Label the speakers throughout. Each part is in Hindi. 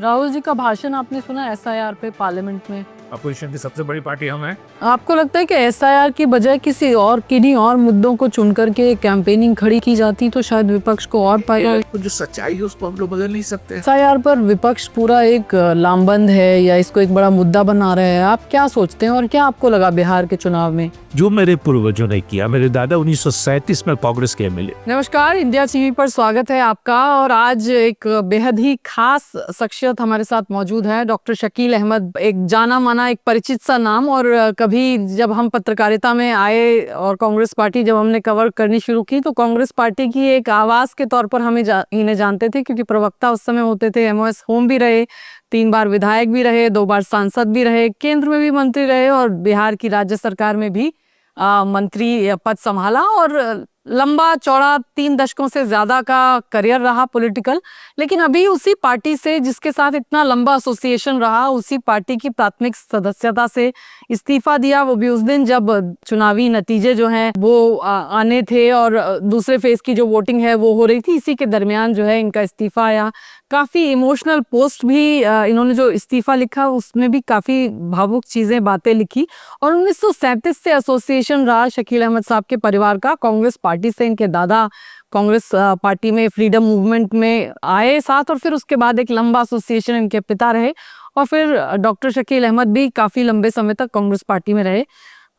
Speaker 1: राहुल जी का भाषण आपने सुना एसआईआर पे पार्लियामेंट में?
Speaker 2: अपोजिशन की सबसे बड़ी पार्टी हम हैं।
Speaker 1: आपको लगता है कि एसआईआर की बजाय किसी और किन्हीं और मुद्दों को चुन करके कैंपेनिंग खड़ी की जाती तो शायद विपक्ष को और फायदा?
Speaker 2: तो जो सच्चाई है उसको हम लोग बदल नहीं सकते।
Speaker 1: एसआईआर पर विपक्ष पूरा एक लामबंद है या इसको एक बड़ा मुद्दा बना रहे हैं, आप क्या सोचते हैं और क्या आपको लगा बिहार के चुनाव में?
Speaker 2: जो मेरे पूर्वजों ने किया, मेरे दादा 1937 में कांग्रेस के एमएलए।
Speaker 1: नमस्कार, इंडिया टीवी पर स्वागत है आपका। और आज एक बेहद ही खास शख्सियत हमारे साथ मौजूद है, डॉक्टर शकील अहमद। एक जाना माना, एक परिचित सा नाम। और कभी जब हम पत्रकारिता में आए और कांग्रेस पार्टी जब हमने कवर करनी शुरू की तो कांग्रेस पार्टी की एक आवाज़ के तौर पर हमें इन्हें जानते थे, क्योंकि प्रवक्ता उस समय होते थे। एमओएस होम भी रहे, 3 बार विधायक भी रहे, 2 बार सांसद भी रहे, केंद्र में भी मंत्री रहे और बिहार की राज्य सरकार में भी मंत्री पद संभाला। और लंबा चौड़ा 3 दशकों से ज्यादा का करियर रहा पॉलिटिकल। लेकिन अभी उसी पार्टी से जिसके साथ इतना लंबा एसोसिएशन रहा, उसी पार्टी की प्राथमिक सदस्यता से इस्तीफा दिया, वो भी उस दिन जब चुनावी नतीजे जो हैं वो आने थे और दूसरे फेज की जो वोटिंग है वो हो रही थी। इसी के दरमियान जो है इनका इस्तीफा आया। काफ़ी इमोशनल पोस्ट भी इन्होंने जो इस्तीफा लिखा उसमें भी काफ़ी भावुक चीज़ें, बातें लिखी। और 1937 से एसोसिएशन रहा शकील अहमद साहब के परिवार का कांग्रेस पार्टी से। इनके दादा कांग्रेस पार्टी में फ्रीडम मूवमेंट में आए साथ, और फिर उसके बाद एक लंबा एसोसिएशन इनके पिता रहे। और फिर डॉक्टर शकील अहमद भी काफ़ी लंबे समय तक कांग्रेस पार्टी में रहे।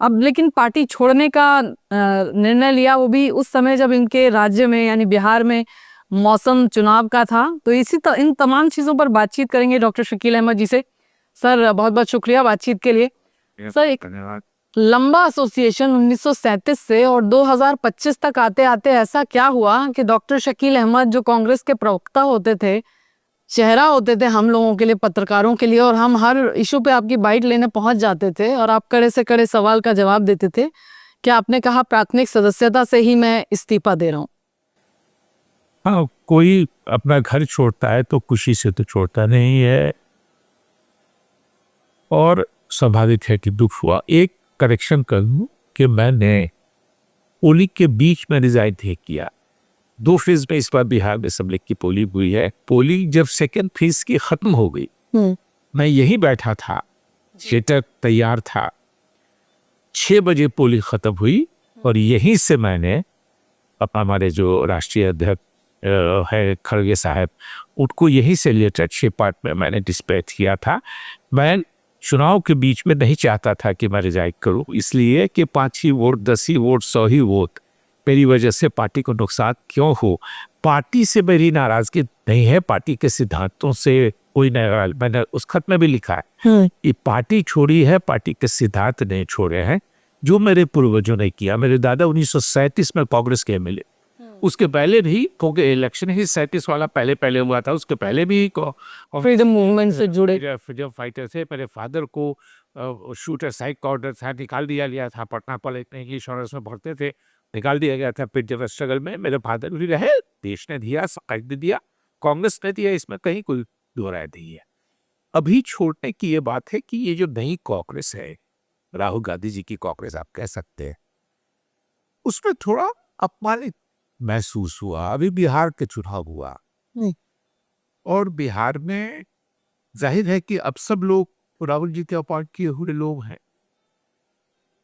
Speaker 1: अब लेकिन पार्टी छोड़ने का निर्णय लिया, वो भी उस समय जब इनके राज्य में यानी बिहार में मौसम चुनाव का था। तो इन तमाम चीज़ों पर बातचीत करेंगे डॉक्टर शकील अहमद जी से। सर, बहुत बहुत शुक्रिया बातचीत के लिए। सर, एक लंबा एसोसिएशन 1937 से और 2025 तक आते आते ऐसा क्या हुआ कि डॉक्टर शकील अहमद, जो कांग्रेस के प्रवक्ता होते थे, चेहरा होते थे हम लोगों के लिए, पत्रकारों के लिए, और हम हर इशू पे आपकी बाइट लेने पहुंच जाते थे और आप कड़े से कड़े सवाल का जवाब देते थे, कि आपने कहा प्राथमिक सदस्यता से ही मैं इस्तीफा दे रहा हूँ।
Speaker 2: हाँ, कोई अपना घर छोड़ता है तो खुशी से तो छोड़ता नहीं है, और स्वाभाविक है कि दुख हुआ। एक करेक्शन कर दूं कि मैंने पोलिंग के बीच में रिजाइन नहीं किया। 2 फेज में इस बार बिहार में असेंबली की पोलिंग हुई है। पोलिंग जब सेकेंड फेज की खत्म हो गई, मैं यहीं बैठा था, थिएटर तैयार था। 6 बजे पोलिंग खत्म हुई और यहीं से मैंने हमारे जो राष्ट्रीय अध्यक्ष है खड़गे साहब, उनको यहीं से लेटर 6 पार्ट में मैंने डिस्पैच किया था। मैं चुनाव के बीच में नहीं चाहता था कि मैं रिजाइन करूं, इसलिए कि 5 ही वोट, 10 ही वोट, 100 ही वोट मेरी वजह से पार्टी को नुकसान क्यों हो। पार्टी से मेरी नाराजगी नहीं है, पार्टी के सिद्धांतों से कोई नाराज। मैंने उस खत में भी लिखा है ये पार्टी छोड़ी है, पार्टी के सिद्धांत नहीं छोड़े हैं, जो मेरे पूर्वजों ने किया। मेरे दादा 1937 में कांग्रेस के एमएलए, उसके पहले भी क्योंकि इलेक्शन ही 37 वाला पहले हुआ था, उसके पहले भी
Speaker 1: फ्रीडम मूवमेंट से जुड़े
Speaker 2: फ्रीडम फाइटर थे। मेरे फादर को शूटर साइक का ऑर्डर था, निकाल दिया गया था। पटना पॉलिटेक्निक इंग्लिश ऑनर्स में पढ़ते थे, निकाल दिया गया था। फिर जब स्ट्रगल में मेरे फादर भी रहे, देश ने दिया, सरकार ने दिया, कांग्रेस ने दिया, इसमें कहीं कोई दो राय नहीं है। अभी छोड़ने की ये बात है कि ये जो नई कांग्रेस है, राहुल गांधी जी की कांग्रेस आप कह सकते हैं, उसमें थोड़ा अपमानित महसूस हुआ। अभी बिहार के चुनाव हुआ और बिहार में जाहिर है कि अब सब लोग राहुल जी के अपॉइंट किए हुए लोग हैं,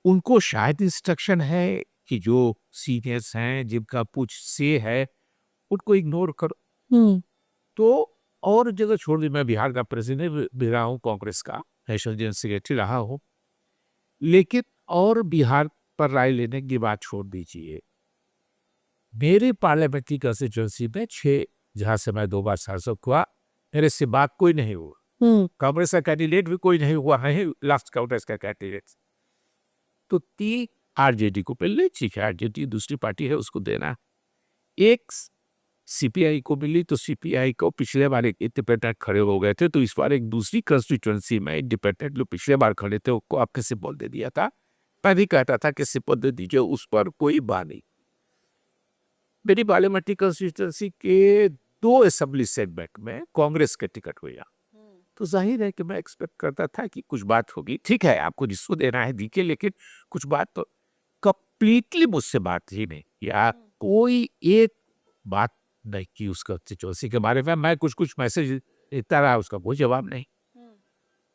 Speaker 2: उनको शायद इंस्ट्रक्शन है कि जो सीनियर्स हैं, जिनका पूछ से है, उनको इग्नोर करो। तो और जगह छोड़ दी। मैं बिहार का प्रेसिडेंट भी रहा हूँ, कांग्रेस का नेशनल जनरल सेक्रेटरी रहा हूँ, लेकिन और बिहार पर राय लेने की बात छोड़ दीजिए। मेरे पार्लियामेंट्री कंस्टिट्यूंसी में 6, जहां से मैं 2 बार सांसद हुआ, मेरे से बात कोई नहीं हुआ। कांग्रेस का कैंडिडेट भी कोई नहीं हुआ है, लास्ट कांग्रेस का कैंडिडेट। तो 3 आरजेडी को पहले, ठीक है, आरजेडी दूसरी पार्टी है, उसको देना। एक सीपीआई को मिली, तो सीपीआई को पिछले बार एक इंडिपेंडेंट खड़े हो गए थे, तो इस बार एक दूसरी कंस्टिट्यूंसी में इंडिपेंडेंट जो पिछले बार खड़े थे उनको आपके सिंबल दे दिया था। मैं भी कहता था कि सिंबल दे दीजिए, उस पर कोई बात नहीं। मेरी पार्लियामेंट्री कंस्टिट्यूंसी के 2 असेंबली सेगमेंट में कांग्रेस के टिकट हुआ, तो जाहिर है कि मैं एक्सपेक्ट करता था कि कुछ बात होगी। ठीक है, आपको जिसको देना है दीजिए, लेकिन कुछ बात तो कंप्लीटली मुझसे बात ही नहीं, या कोई एक बात नहीं की उस कंस्टिट्यूंसी के बारे में। मैं कुछ मैसेज इतना रहा, उसका कोई जवाब नहीं।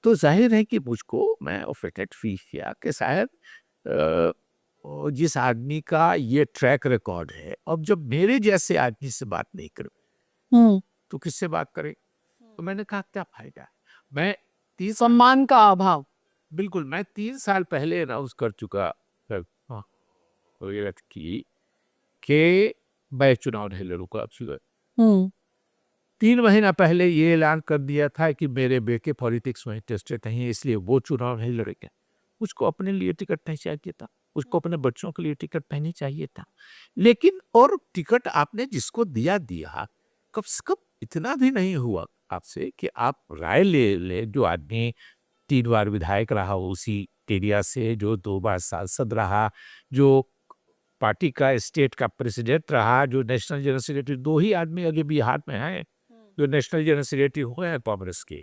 Speaker 2: तो जाहिर है कि मुझको मैं ऑफेंडेड फील किया कि शायद जिस आदमी का ये ट्रैक रिकॉर्ड है, अब जब मेरे जैसे आदमी से बात नहीं करे
Speaker 1: हम्म।
Speaker 2: तो किससे बात करे। तो मैंने कहा क्या फायदा। मैं 30
Speaker 1: सम्मान का अभाव।
Speaker 2: बिल्कुल मैं 3 साल पहले अनाउंस कर चुका हाँ, वगैरह की कि मैं चुनाव नहीं लड़ूंगा अब से।
Speaker 1: हम्म।
Speaker 2: 3 महीना पहले ये ऐलान कर दिया था कि मेरे बेटे पॉलिटिक्स में इंटरेस्टेड नहीं है, इसलिए वो चुनाव नहीं लड़ेंगे। उसको अपने लिए टिकट नहीं चाहिए था, उसको अपने बच्चों के लिए टिकट नहीं चाहिए था। लेकिन और टिकट आपने जिसको दिया दिया, कम से कम इतना भी नहीं हुआ आपसे कि आप राय ले ले। जो आदमी 3 बार विधायक रहा उसी एरिया से, जो 2 बार सांसद रहा, जो पार्टी का स्टेट का प्रेसिडेंट रहा, जो नेशनल जनरल सेक्रेटरी, 2 ही आदमी अभी बिहार में हैं जो नेशनल जनरल सेक्रेटरी हुए हैं कांग्रेस के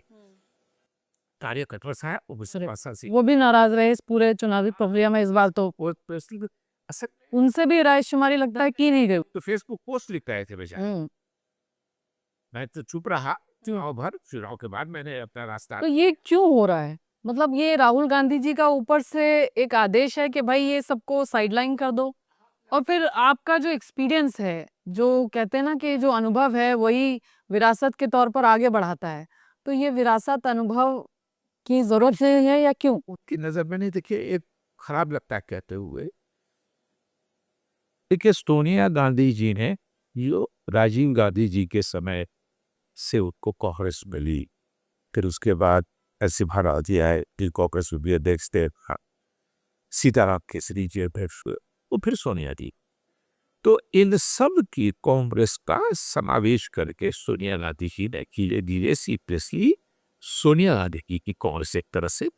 Speaker 2: कार्यकर्ता साहब। वो मुझसे पासा सी
Speaker 1: वो भी नाराज रहे इस पूरे चुनावी प्रक्रिया में इस बार तो।
Speaker 2: वो पर्सनली असल
Speaker 1: उनसे भी राय शुमारी लगता है की नहीं गई।
Speaker 2: तो फेसबुक पोस्ट लिख रहे थे बेचारे। मैं तो चुप रहा चुनाव भर। चुनाव के बाद मैंने अपना रास्ता
Speaker 1: तो ये क्यों हो रहा है? मतलब ये राहुल गांधी जी का ऊपर से एक आदेश है कि भाई ये सबको साइडलाइन कर दो, और फिर आपका जो एक्सपीरियंस है, जो कहते हैं ना कि जो अनुभव है वही विरासत के तौर पर आगे बढ़ाता है, तो ये विरासत अनुभव की जरूरत है या क्यों?
Speaker 2: की नजर में नहीं। देखिए एक खराब लगता है कहते हुए, देखिए सोनिया गांधी जी ने जो राजीव गांधी जी के समय से उनको कांग्रेस मिली, फिर उसके बाद ऐसे भरा दिया है कि कांग्रेस में भी अध्यक्ष थे सीताराम केसरी जी, फिर सोनिया जी। तो इन सब की कांग्रेस का समावेश करके सोनिया गांधी जी ने धीरे धीरे सीरियसली सोनिया गांधी की कांग्रेस एक तरह से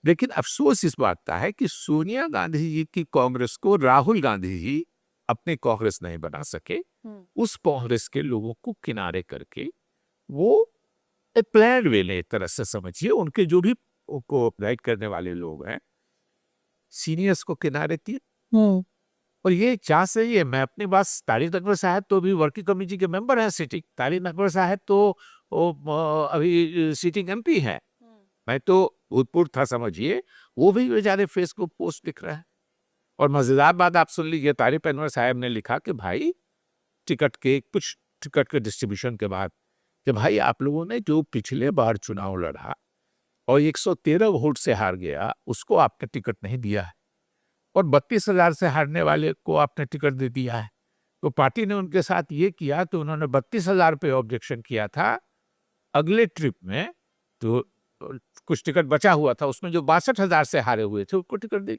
Speaker 2: लेकिन अफसोस इस बात का है कि सोनिया गांधी जी की कांग्रेस को राहुल गांधी जी अपने कांग्रेस नहीं बना सके। उस कांग्रेस के लोगों को किनारे करके वो एक प्लान वे ने एक तरह से समझिए, उनके जो भी कोऑपरेट करने वाले लोग हैं सीनियर्स को किनारे किए। और ये चाह सही है। मैं अपनी बात तारिक अकबर साहब तो अभी वर्किंग कमेटी के मेंबर हैं सिटिंग। तारिक अकबर साहब तो अभी सिटिंग एमपी है। मैं तो भूतपूर्व था समझिए, वो भी बेचारे फेसबुक पोस्ट लिख रहा है। और मजेदार बात आप सुन लीजिए, तारिक अनवर साहब ने लिखा कि भाई टिकट के डिस्ट्रीब्यूशन के बाद कि भाई आप लोगों ने जो पिछले बार चुनाव लड़ा और 113 वोट से हार गया, उसको आपने टिकट नहीं दिया है, और 32,000 से हारने वाले को आपने टिकट दे दिया है। तो पार्टी ने उनके साथ ये किया तो उन्होंने 32,000 पे ऑब्जेक्शन किया था। अगले ट्रिप में तो कुछ टिकट बचा हुआ था, उसमें जो 62,000 से हारे हुए थे उनको टिकट दी।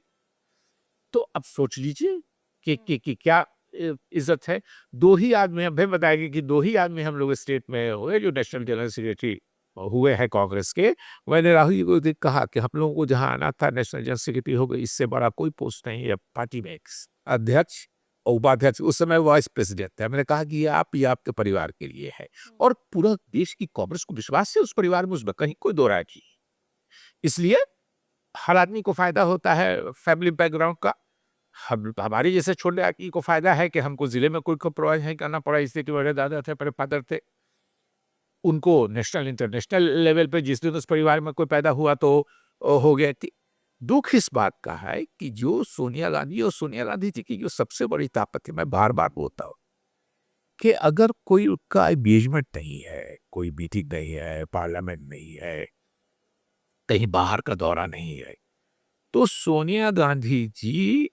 Speaker 2: तो अब सोच लीजिए कि क्या इज्जत है। 2 ही आदमी हमें बताएंगे कि 2 ही आदमी हम लोग स्टेट में हुए जो नेशनल जनरल सेक्रेटरी हुए हैं कांग्रेस के। मैंने राहुल जी को कहा कि हम लोगों को जहां आना था नेशनल जनरल सेक्रेटरी हो गई, इससे बड़ा कोई पोस्ट नहीं है पार्टी में। अध्यक्ष और उपाध्यक्ष, उस समय वाइस प्रेसिडेंट थे। मैंने कहा कि ये आपके परिवार के लिए है, और पूरा देश की कांग्रेस को विश्वास है उस परिवार में, उसमें कहीं कोई दो राय नहीं। इसलिए हर आदमी को फायदा होता है फैमिली बैकग्राउंड का। हमारे जैसे छोटे आदमी को फायदा है कि हमको जिले में कोई प्रोवाइड नहीं करना पड़ा, इसलिए कि मेरे दादा थे, मेरे फादर थे, उनको नेशनल इंटरनेशनल लेवल पे जिस दिन उस परिवार में कोई पैदा हुआ तो हो गया थी। दुख इस बात का है कि जो सोनिया गांधी जी की जो सबसे बड़ी ताकत है, मैं बार बार बोलता हूँ कि अगर कोई उनका एंगेजमेंट नहीं है, कोई मीटिंग नहीं है, पार्लियामेंट नहीं है, कहीं बाहर का दौरा नहीं है, तो सोनिया गांधी जी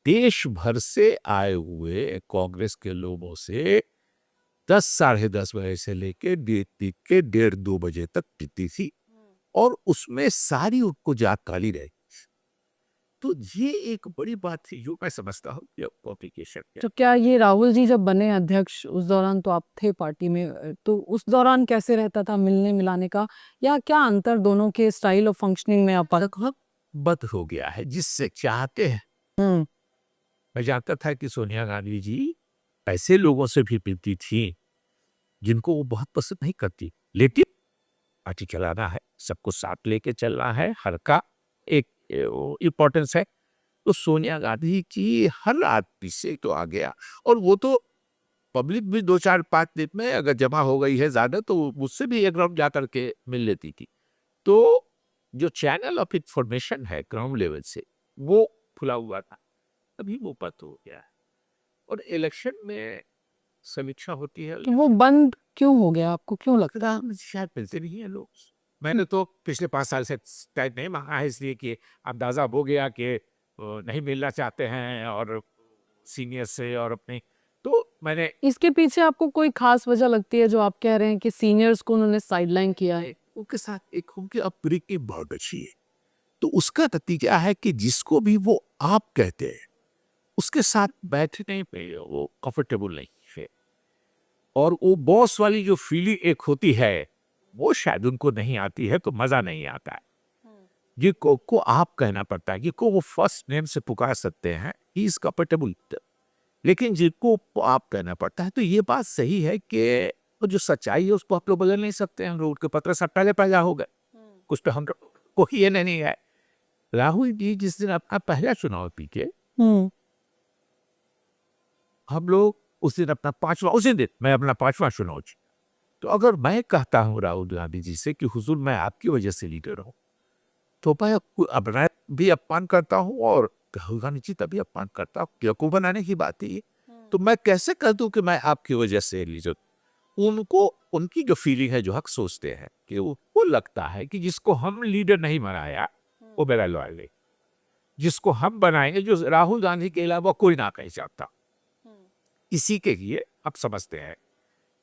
Speaker 2: देश भर से आए हुए कांग्रेस के लोगों से 10 साढ़े 10 बजे से लेके 1:30 बजे तक पीती थी, और उसमें सारी उनको जात काली रही। तो ये एक बड़ी बात थी जो मैं समझता हूँ कॉम्प्लिकेशन।
Speaker 1: तो क्या ये राहुल जी जब बने अध्यक्ष उस दौरान तो आप थे पार्टी में, तो उस दौरान कैसे रहता था मिलने मिलाने का, या क्या अंतर दोनों के स्टाइल ऑफ फंक्शनिंग में आप?
Speaker 2: बद हो गया है जिससे चाहते हैं। मैं जानता था कि सोनिया गांधी जी ऐसे लोगों से भी मिलती थी जिनको वो बहुत पसंद नहीं करती, लेकिन पार्टी चलाना है, सबको साथ लेके चलना है, हर का एक इम्पोर्टेंस है। तो सोनिया गांधी जी हर आदमी से तो आ गया, और वो तो पब्लिक भी 2-4-5 दिन में अगर जमा हो गई है ज़्यादा तो मुझसे भी एक राउंड जा कर के मिल लेती थी। तो जो चैनल ऑफ इंफॉर्मेशन है ग्राउंड लेवल से, वो खुला हुआ था। अभी वो बंद हो गया है और इलेक्शन में समीक्षा होती है।
Speaker 1: तो वो बंद क्यों हो गया? आपको क्यों लगता है?
Speaker 2: शायद मिलते नहीं है लोग। मैंने तो पिछले 5 साल से शायद नहीं माँगा है इसलिए कि अंदाज़ा हो गया कि नहीं मिलना चाहते हैं और सीनियर से और अपने तो मैंने
Speaker 1: इसके पीछे आपको कोई खास वजह लगती है जो आप कह रहे हैं कि सीनियर्स को उन्होंने साइडलाइन किया है?
Speaker 2: उनके साथ एक उनकी अपब्रिंगिंग बहुत अच्छी है। तो उसका नतीजा है कि जिसको भी वो आप कहते हैं, उसके साथ बैठने पे वो कंफर्टेबल नहीं है। और वो बॉस वाली जो फीलिंग एक होती है, वो शायद उनको नहीं आती है तो मज़ा नहीं आता है। जिनको को आप कहना पड़ता है, जिनको वो फर्स्ट नेम से पुकार सकते हैं, ही इज़ कंफर्टेबल। लेकिन जिनको आप कहना पड़ता है, तो ये बात सही है कि वो जो सच्चाई है उसको आप लोग बदल नहीं सकते हैं। हम रोड के पत्र सब पहले पैदा हो गए, कुछ पे हम कोई ये नहीं है। राहुल जी जिस दिन अपना पहला चुनाव जीते, हम लोग उस दिन अपना 5वां उसी दिन मैं अपना 5वां चुनाव जीता। तो अगर मैं कहता हूँ राहुल गांधी जी से कि हुजूर मैं आपकी वजह से लीडर हूँ, तो मैं अपना भी अपमान करता हूँ और राहुल गांधी जी तभी अपमान करता हूँ। बेवकूफ बनाने की बात है ये। तो मैं कैसे कह दूं कि मैं आपकी वजह से लीडर? उनको उनकी जो फीलिंग है, जो हक सोचते हैं कि वो लगता है कि जिसको हम लीडर नहीं बनाया वो मेरा लॉयल नहीं, जिसको हम बनाएंगे जो राहुल गांधी के अलावा कोई ना कहीं चाहता। इसी के लिए आप समझते हैं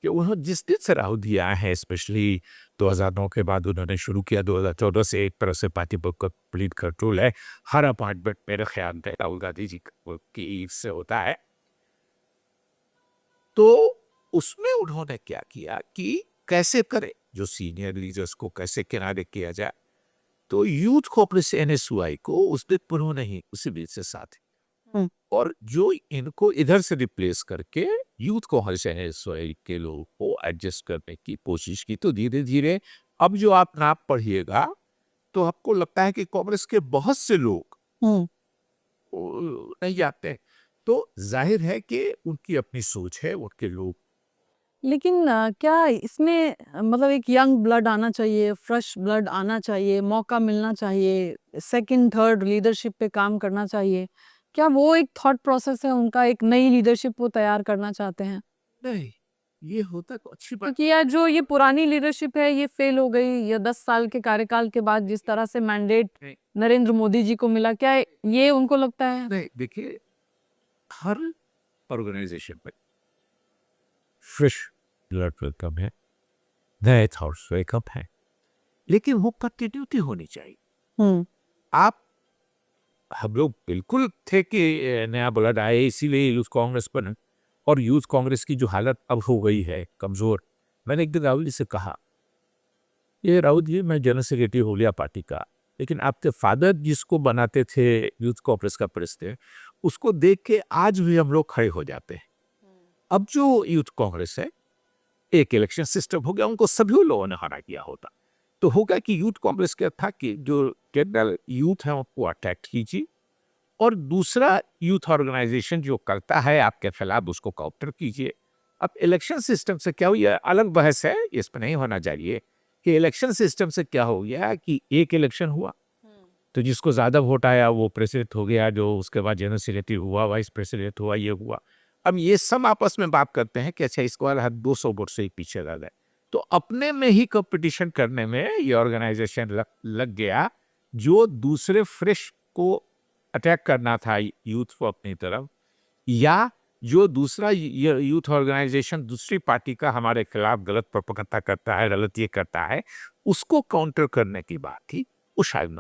Speaker 2: कि उन्होंने जिस दिन से राहुल जी आए हैं, स्पेशली 2009 के बाद उन्होंने शुरू किया, 2014 से एक तरह से पार्टी पर कंप्लीट कंट्रोल है। हर अपॉइंटमेंट मेरे ख्याल में राहुल गांधी जी की से होता है। तो उसमें उन्होंने क्या किया कि कैसे करें, जो सीनियर लीडर्स को कैसे किनारे किया जाए। तो यूथ कांग्रेस एनएसयूआई को उस दिन उन्होंने ही उसी बीच से साथ और जो इनको इधर से रिप्लेस करके यूथ कांग्रेस एनएसयूआई के लोगों को एडजस्ट करने की कोशिश की। तो धीरे धीरे अब जो आप नाम पढ़िएगा तो आपको लगता है कि कांग्रेस के बहुत से लोग नहीं जाते। तो जाहिर है कि उनकी अपनी सोच है, उनके लोग।
Speaker 1: लेकिन क्या इसमें मतलब एक यंग ब्लड आना चाहिए, फ्रेश ब्लड आना चाहिए, मौका मिलना चाहिए, सेकंड थर्ड लीडरशिप पे काम करना चाहिए? क्या वो एक थॉट प्रोसेस है उनका, एक नई लीडरशिप वो तैयार करना चाहते हैं?
Speaker 2: नहीं, ये होता तो अच्छी बात।
Speaker 1: क्योंकि यार जो ये पुरानी लीडरशिप है ये फेल हो गई, ये 10 साल के कार्यकाल के बाद जिस तरह से मैंडेट
Speaker 2: नहीं,
Speaker 1: नरेंद्र मोदी जी को मिला, क्या ये उनको लगता है?
Speaker 2: नहीं, देखिए हर ऑर्गेनाइजेशन में फ्रेश ब्लड वेलकम है, नए थॉट्स वेलकम है, लेकिन वो कंटिन्यूटी होनी चाहिए।
Speaker 1: हम्म
Speaker 2: आप हम लोग बिल्कुल थे कि नया ब्लड आए इसीलिए यूथ कांग्रेस बना और यूथ कांग्रेस की जो हालत अब हो गई है कमजोर। मैंने एक दिन राहुल जी से कहा, ये राहुल जी मैं जनरल सेक्रेटरी हो लिया पार्टी का, लेकिन आपके फादर जिसको बनाते थे यूथ कांग्रेस का प्रेसिडेंट, उसको देख के आज भी हम लोग खड़े हो जाते हैं। अब जो यूथ कांग्रेस है, एक इलेक्शन सिस्टम हो गया, उनको सभी लोगों ने हरा किया होता। तो होगा कि यूथ कांग्रेस क्या था कि जो जनरल यूथ है उनको अटैक कीजिए और दूसरा यूथ ऑर्गेनाइजेशन जो करता है आपके खिलाफ उसको काउंटर कीजिए। अब इलेक्शन सिस्टम से क्या हुआ, अलग बहस है, इस पर नहीं होना चाहिए कि इलेक्शन सिस्टम से क्या हो गया कि एक इलेक्शन हुआ तो जिसको ज़्यादा वोट आया वो प्रेसिडेंट हो गया, जो उसके बाद जनरल सेक्रेटरी हुआ, वाइस प्रेसिडेंट हुआ, ये हुआ। अब ये सब आपस में बात करते हैं कि अच्छा इसको वाला 200 वोट से ही पीछे रह गए। तो अपने में ही कंपटीशन करने में ये ऑर्गेनाइजेशन लग गया, जो दूसरे फ्रेश को अटैक करना था यूथ को अपनी तरफ, या जो दूसरा यूथ ऑर्गेनाइजेशन दूसरी पार्टी का हमारे खिलाफ गलत प्रोपेगेंडा करता है, गलत ये करता है, उसको काउंटर करने की बात थी, वो शायद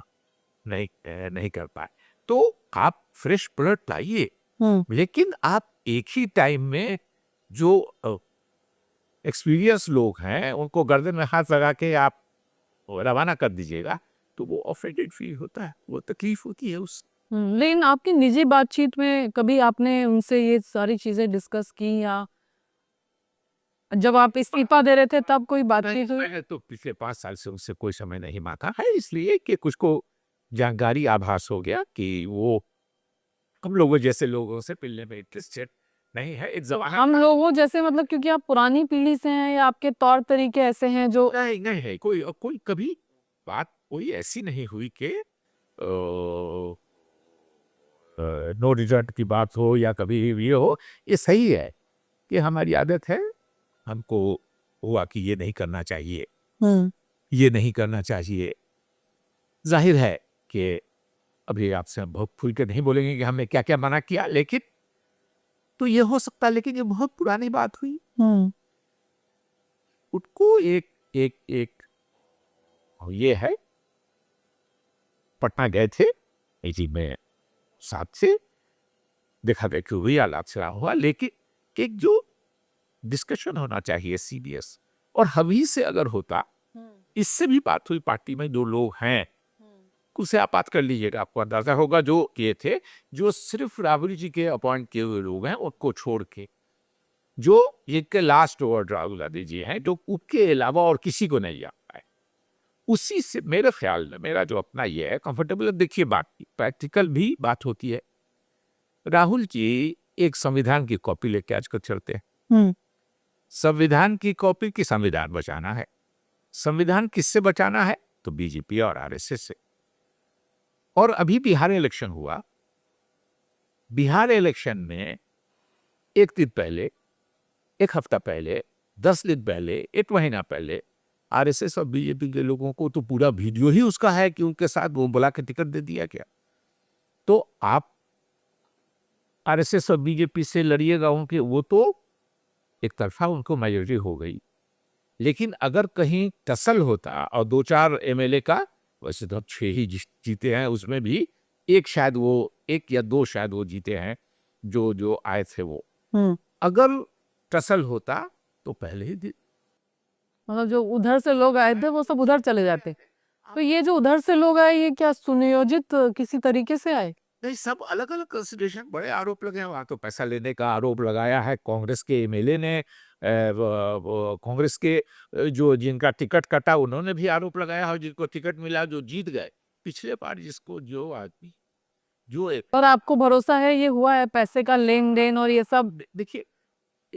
Speaker 2: नहीं कर पाए। तो आप फ्रेश ब्लड लाइए, लेकिन आप एक ही टाइम में जो एक्सपीरियंस लोग हैं उनको गर्दन में हाथ लगा के आप रवाना कर दीजिएगा तो वो ऑफेंडेड फील होता है, वो तकलीफ होती है उस।
Speaker 1: लेकिन आपकी निजी बातचीत में कभी आपने उनसे ये सारी चीजें डिस्कस की, या जब आप इस्तीफा दे रहे थे तब कोई बातचीत हुई?
Speaker 2: मैंने तो पिछले 5 साल से उनसे कोई समय नहीं मांगा है, इसलिए कि कुछ को जानकारी आभास हो गया कि वो हम लोगों जैसे लोगों से मिलने में इंटरेस्टेड नहीं है, एक जमाना
Speaker 1: हम लोगों जैसे मतलब क्योंकि आप पुरानी पीढ़ी से हैं या आपके तौर तरीके ऐसे हैं जो
Speaker 2: नहीं नहीं है, कोई कभी बात कोई ऐसी नहीं हुई कि नो रिजल्ट की बात हो या कभी ये हो। ये सही है कि हमारी आदत है, हमको हुआ कि ये नहीं करना चाहिए, ये नहीं करना चाहिए। जाहिर है कि अभी आपसे हम बहुत खुल के नहीं बोलेंगे कि हमने क्या क्या मना किया, लेकिन तो ये हो सकता है, लेकिन ये बहुत पुरानी बात हुई। उनको एक एक एक ये है, पटना गए थे इसी में साथ से देखा देखी हुई, आलाप से हुआ, लेकिन एक जो डिस्कशन होना चाहिए सीरियस, और हवी से अगर होता, इससे भी बात हुई पार्टी में जो लोग हैं, उससे आप बात कर लीजिएगा, आपको अंदाजा होगा जो किए थे, जो सिर्फ राहुल जी के अपॉइंट किए हुए लोग हैं उनको छोड़ के, जो इनके लास्ट वर्ड राहुल गांधी जी हैं, जो उसके अलावा और किसी को नहीं आता है। उसी से मेरे ख्याल में, मेरा जो अपना ये है कंफर्टेबल, देखिए बात प्रैक्टिकल भी बात होती है। राहुल जी एक संविधान की कॉपी लेके आजकल चलते हैं। संविधान की कॉपी की संविधान बचाना है। संविधान किससे बचाना है? तो बीजेपी और आरएसएस से। और अभी बिहार इलेक्शन हुआ, बिहार इलेक्शन में एक दिन पहले, एक हफ्ता पहले, 10 दिन पहले, एक महीना पहले आरएसएस और बीजेपी के लोगों को तो पूरा वीडियो ही उसका है कि उनके साथ वो बुला के टिकट दे दिया गया। तो आप आरएसएस और बीजेपी से लड़िएगा उनके, वो तो एक तरफा उनको मेजॉरिटी हो गई। लेकिन अगर कहीं टसल होता और 2-4 एमएलए का, वैसे तो 6 ही जीते हैं, उसमें भी एक शायद वो, 1 या 2 शायद वो जीते हैं जो जो आए थे वो। अगर टसल होता तो पहले ही
Speaker 1: मतलब जो उधर से लोग आए थे वो सब उधर चले जाते। तो ये जो उधर से लोग आए ये क्या सुनियोजित किसी तरीके से आए?
Speaker 2: नहीं, सब अलग अलग कंसिडरेशन, बड़े आरोप लगे हैं। वहां तो पैसा लेने का आरोप लगाया है कांग्रेस के एमएलए ने, कांग्रेस के जो जिनका टिकट कटा उन्होंने भी आरोप लगाया है, जिनको टिकट मिला जो जीत गए। पिछले बार जिसको जो आदमी जो
Speaker 1: और आपको भरोसा है ये हुआ है पैसे का लेन देन और ये सब,
Speaker 2: देखिए,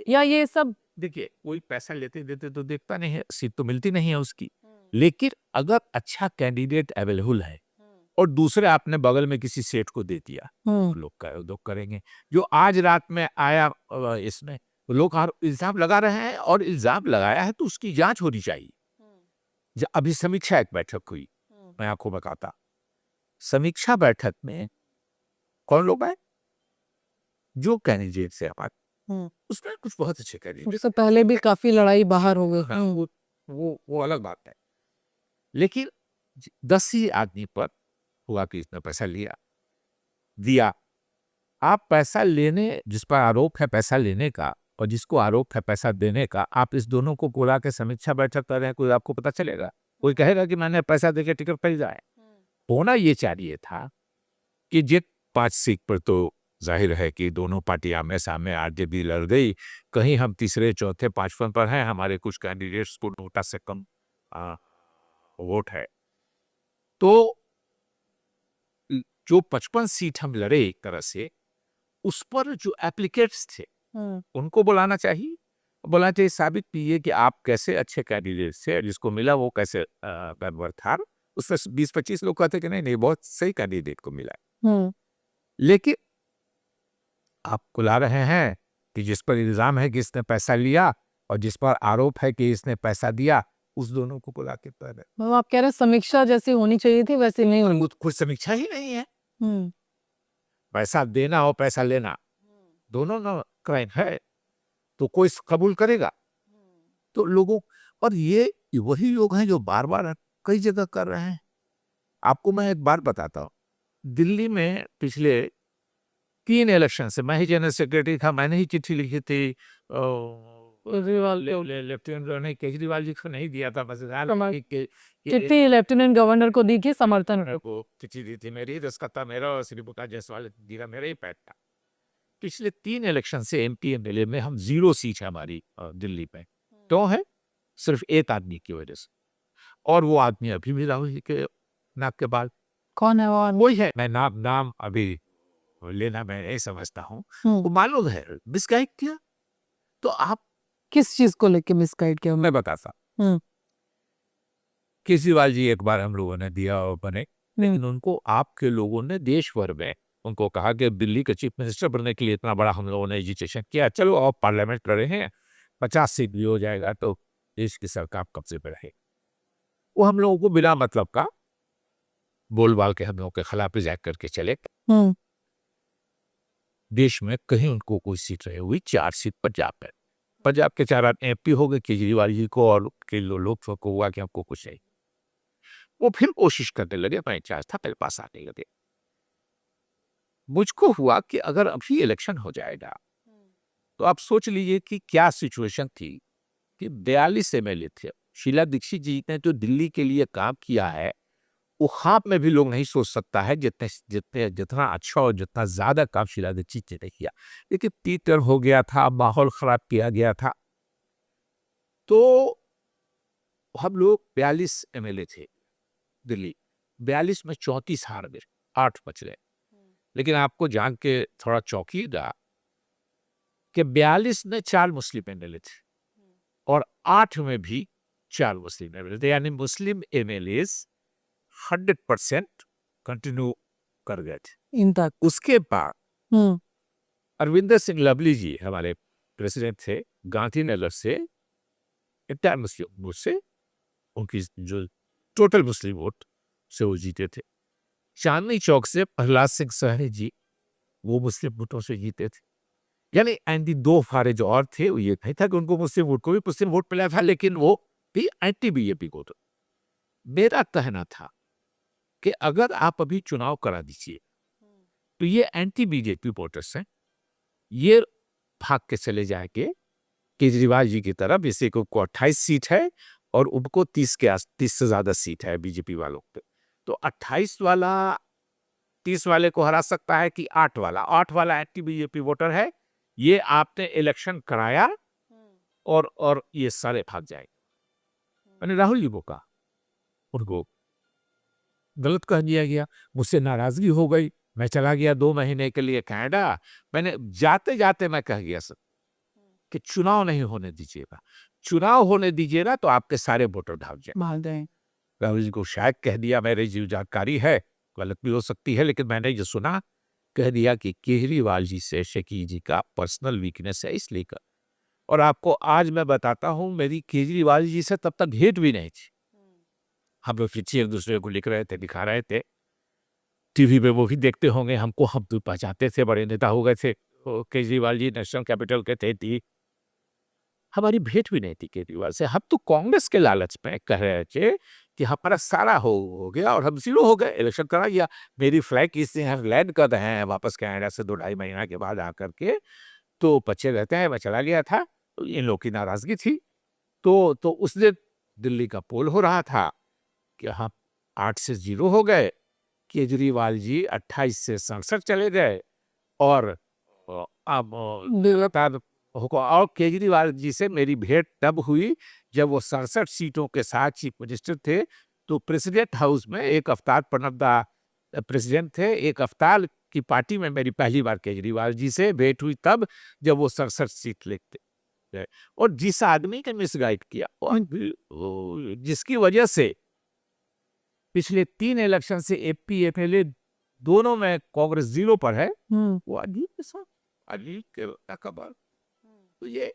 Speaker 1: या ये सब
Speaker 2: देखिए कोई पैसा लेते देते तो देखता नहीं है, सीट तो मिलती नहीं है उसकी। लेकिन अगर अच्छा कैंडिडेट अवेलेबल है और दूसरे आपने बगल में किसी सेठ को दे दिया, लोग करेंगे। जो आज रात में आया इसमें लोग इल्जाम लगा रहे हैं, और इल्जाम लगाया है तो उसकी जांच होनी चाहिए। अभी समीक्षा एक बैठक हुई, मैं आपको बताता। समीक्षा बैठक में कौन लोग आए? जो कैंडिडेट से हमारे, उसमें कुछ बहुत अच्छे कैंडिडेट,
Speaker 1: उससे पहले भी काफी लड़ाई बाहर हो गई।
Speaker 2: वो अलग बात है। लेकिन 10 ही आदमी पर हुआ कि इसने पैसा दिया। आप पैसा लेने, जिस पर आरोप है पैसा लेने का और जिसको आरोप है पैसा देने का, आप इस दोनों को बुला के समीक्षा बैठक कर रहे हैं, कोई आपको पता चलेगा? कोई कहेगा कि मैंने पैसा देके टिकट खरीदा है? होना ये चाहिए था कि जे 5 सीट पर तो जाहिर है कि दोनों पार्टी आमने सामने आरजेडी लड़ गई, कहीं हम तीसरे चौथे पांचवें पर हैं, हमारे कुछ कैंडिडेट्स को नोटा से कम वोट है। तो जो 55 सीट हम लड़े एक तरह से, उस पर जो एप्लीकेट्स थे उनको बुलाना चाहिए। बोलना चाहिए, साबित कीजिए कि आप कैसे अच्छे कैंडिडेट थे, जिसको मिला वो कैसे था। उसमें 20-25 लोग कहते कि नहीं नहीं बहुत सही कैंडिडेट को मिला है। लेकिन आप बुला रहे हैं कि जिस पर इल्जाम है कि इसने पैसा लिया और जिस पर आरोप है कि इसने पैसा दिया, उस दोनों को बुला के पर
Speaker 1: मतलब आप कह रहे हैं समीक्षा जैसी होनी चाहिए थी वैसे नहीं हुई।
Speaker 2: कुछ समीक्षा ही नहीं है। पैसा देना और पैसा लेना दोनों ना क्राइम है, तो कोई कबूल करेगा? तो लोगों, और ये वही लोग हैं जो बार बार कई जगह कर रहे हैं। आपको मैं एक बात बताता हूँ, दिल्ली में पिछले 3 इलेक्शन से मैं ही जनरल सेक्रेटरी था, मैंने ही चिट्ठी लिखी थी लेफ्टिनेंट केजरीवाल जी को नहीं दिया था,
Speaker 1: चिट्ठी लेफ्टिनेंट गवर्नर को दी थी समर्थन
Speaker 2: को चिट्ठी दी थी मेरी, दस्खत मेरा और श्री प्रकाश जायसवाल जी का मेरा ही पैड था। पिछले 3 इलेक्शन से एमपी एमएलए में हम 0 सीट है हमारी दिल्ली में। क्यों है? सिर्फ एक आदमी की वजह से, और वो आदमी अभी भी राहुल जी के नाक के बाल।
Speaker 1: कौन है वो?
Speaker 2: वही है, मैं नाम अभी लेना मैं नहीं समझता हूँ।
Speaker 1: हम्म,
Speaker 2: वो मालूम है मिसगाइड किया। तो आप
Speaker 1: किस चीज को लेके मिसगाइड किया?
Speaker 2: मैं बताता
Speaker 1: हम्म,
Speaker 2: केजरीवाल जी एक बार हम लोगों ने दिया और बने,
Speaker 1: हम्म,
Speaker 2: लेकिन उनको आपके लोगों ने देश भर में उनको कहा कि दिल्ली का चीफ मिनिस्टर बनने के लिए इतना बड़ा हम लोगों ने एजिटेशन किया, चलो आप पार्लियामेंट कर रहे हैं, 50 सीट भी हो जाएगा तो देश की सरकार कब्जे पे रहे। वो हम लोगों को बिना मतलब का बोल बाल के हम लोगों के खिलाफ रिजैक्ट करके चले।
Speaker 1: हम्म,
Speaker 2: देश में कहीं उनको कोई सीट रही हुई, 4 सीट पंजाब में, पंजाब के 4 MP हो गए केजरीवाल जी को, और के लोग को हुआ कि हमको कुछ नहीं। वो फिर कोशिश करने लगे, मैं चार्ज था मेरे पास आने लगे। मुझको हुआ कि अगर अभी इलेक्शन हो जाएगा तो आप सोच लीजिए कि क्या सिचुएशन थी कि 42 MLA थे। शीला दीक्षित जी ने जो दिल्ली के लिए काम किया है वो ख्वाब में भी लोग नहीं सोच सकता है जितने जितने जितना अच्छा और जितना ज्यादा काम शीला दीक्षित जी ने किया। लेकिन पीटर हो गया था, माहौल खराब किया गया था, तो हम लोग 42 MLA थे दिल्ली, 42 में 34 हार गए, 8 बच गए। लेकिन आपको जान के थोड़ा चौंकिएगा कि 42 में 4 मुस्लिम MLA थे और 8 में भी 4 मुस्लिम MLA थे, यानी मुस्लिम MLAs 100% कंटिन्यू कर गए थे।
Speaker 1: इन तक।
Speaker 2: उसके बाद
Speaker 1: हम्म,
Speaker 2: अरविंदर सिंह लवली जी हमारे प्रेसिडेंट थे, गांधीनगर से इंटायर मुस्लिम वोट से, उनकी जो टोटल मुस्लिम वोट से वो जीते थे। चांदनी चौक से प्रहलाद सिंह सहनी जी, वो मुस्लिम वोटों से जीते थे। यानी एंटी दो फारे जो और थे वो ये नहीं था कि उनको मुस्लिम वोट को भी मुस्लिम वोट मिला था, लेकिन वो भी एंटी बीजेपी को। तो मेरा कहना था कि अगर आप अभी चुनाव करा दीजिए तो ये एंटी बीजेपी वोटर्स हैं, ये भाग के चले जाएंगे केजरीवाल जी की तरफ। इसे को 28 सीट है और उनको 30 से ज्यादा सीट है बीजेपी वालों पे। तो 28 वाला 30 वाले को हरा सकता है कि 8 वाला एंटी बीजेपी वोटर है, ये आपने इलेक्शन कराया और ये सारे भाग जाएंगे। मैंने राहुल जी को कहा, उनको गलत कह दिया गया, मुझसे नाराजगी हो गई, मैं चला गया 2 महीने के लिए कनाडा। मैंने जाते जाते मैं कह गया सर कि चुनाव नहीं होने दीजिएगा, चुनाव होने दीजिएगा तो आपके सारे वोटर भाग जाए।
Speaker 1: भाग गए।
Speaker 2: राहुल जी को शायद कह दिया, मेरी जो जानकारी है गलत भी हो सकती है, लेकिन मैंने जो सुना कह दिया कि केजरीवाल जी से शकील जी का पर्सनल वीकनेस है इसलिए कर। और आपको आज मैं बताता हूं, मेरी केजरीवाल जी से तब तक भेंट भी नहीं थी। हम लोग चिट्ठी एक दूसरे को लिख रहे थे, दिखा रहे थे, टीवी पे वो भी देखते होंगे हमको, हम तो पहचानते थे, बड़े नेता हो गए थे। केजरीवाल जी नेशनल कैपिटल के थे थी, हमारी भेंट भी नहीं थी केजरीवाल से। हम तो कांग्रेस के लालच में कह रहे थे कि हमारा सारा हो गया और हम जीरो हो गए, इलेक्शन करा गया। मेरी फ्लाइट इस लैंड कर रहे हैं वापस कनाडा से 2-2.5 महीना के बाद आकर के, तो बच्चे रहते हैं, मैं चला गया था, तो इन लोग की नाराजगी थी। तो उस दिन दिल्ली का पोल हो रहा था कि हम 8 से 0 हो गए, केजरीवाल जी 28 से 67 चले गए। और अब लगातार होगा। और केजरीवाल जी से मेरी भेंट तब हुई जब वो 67 सीटों के साथ चीफ मिनिस्टर थे। तो प्रेसिडेंट हाउस में एक अवतार प्रणब दा प्रेसिडेंट थे, एक अवतार की पार्टी में मेरी पहली बार केजरीवाल जी से भेंट हुई तब, जब वो 67 सीट लेते गए। और जिस आदमी ने मिसगाइड किया जिसकी वजह से पिछले 3 इलेक्शन से एपी एमएलए दोनों में कांग्रेस 0 पर है, वो अजीब के साथ अजीब के खबर। तो ये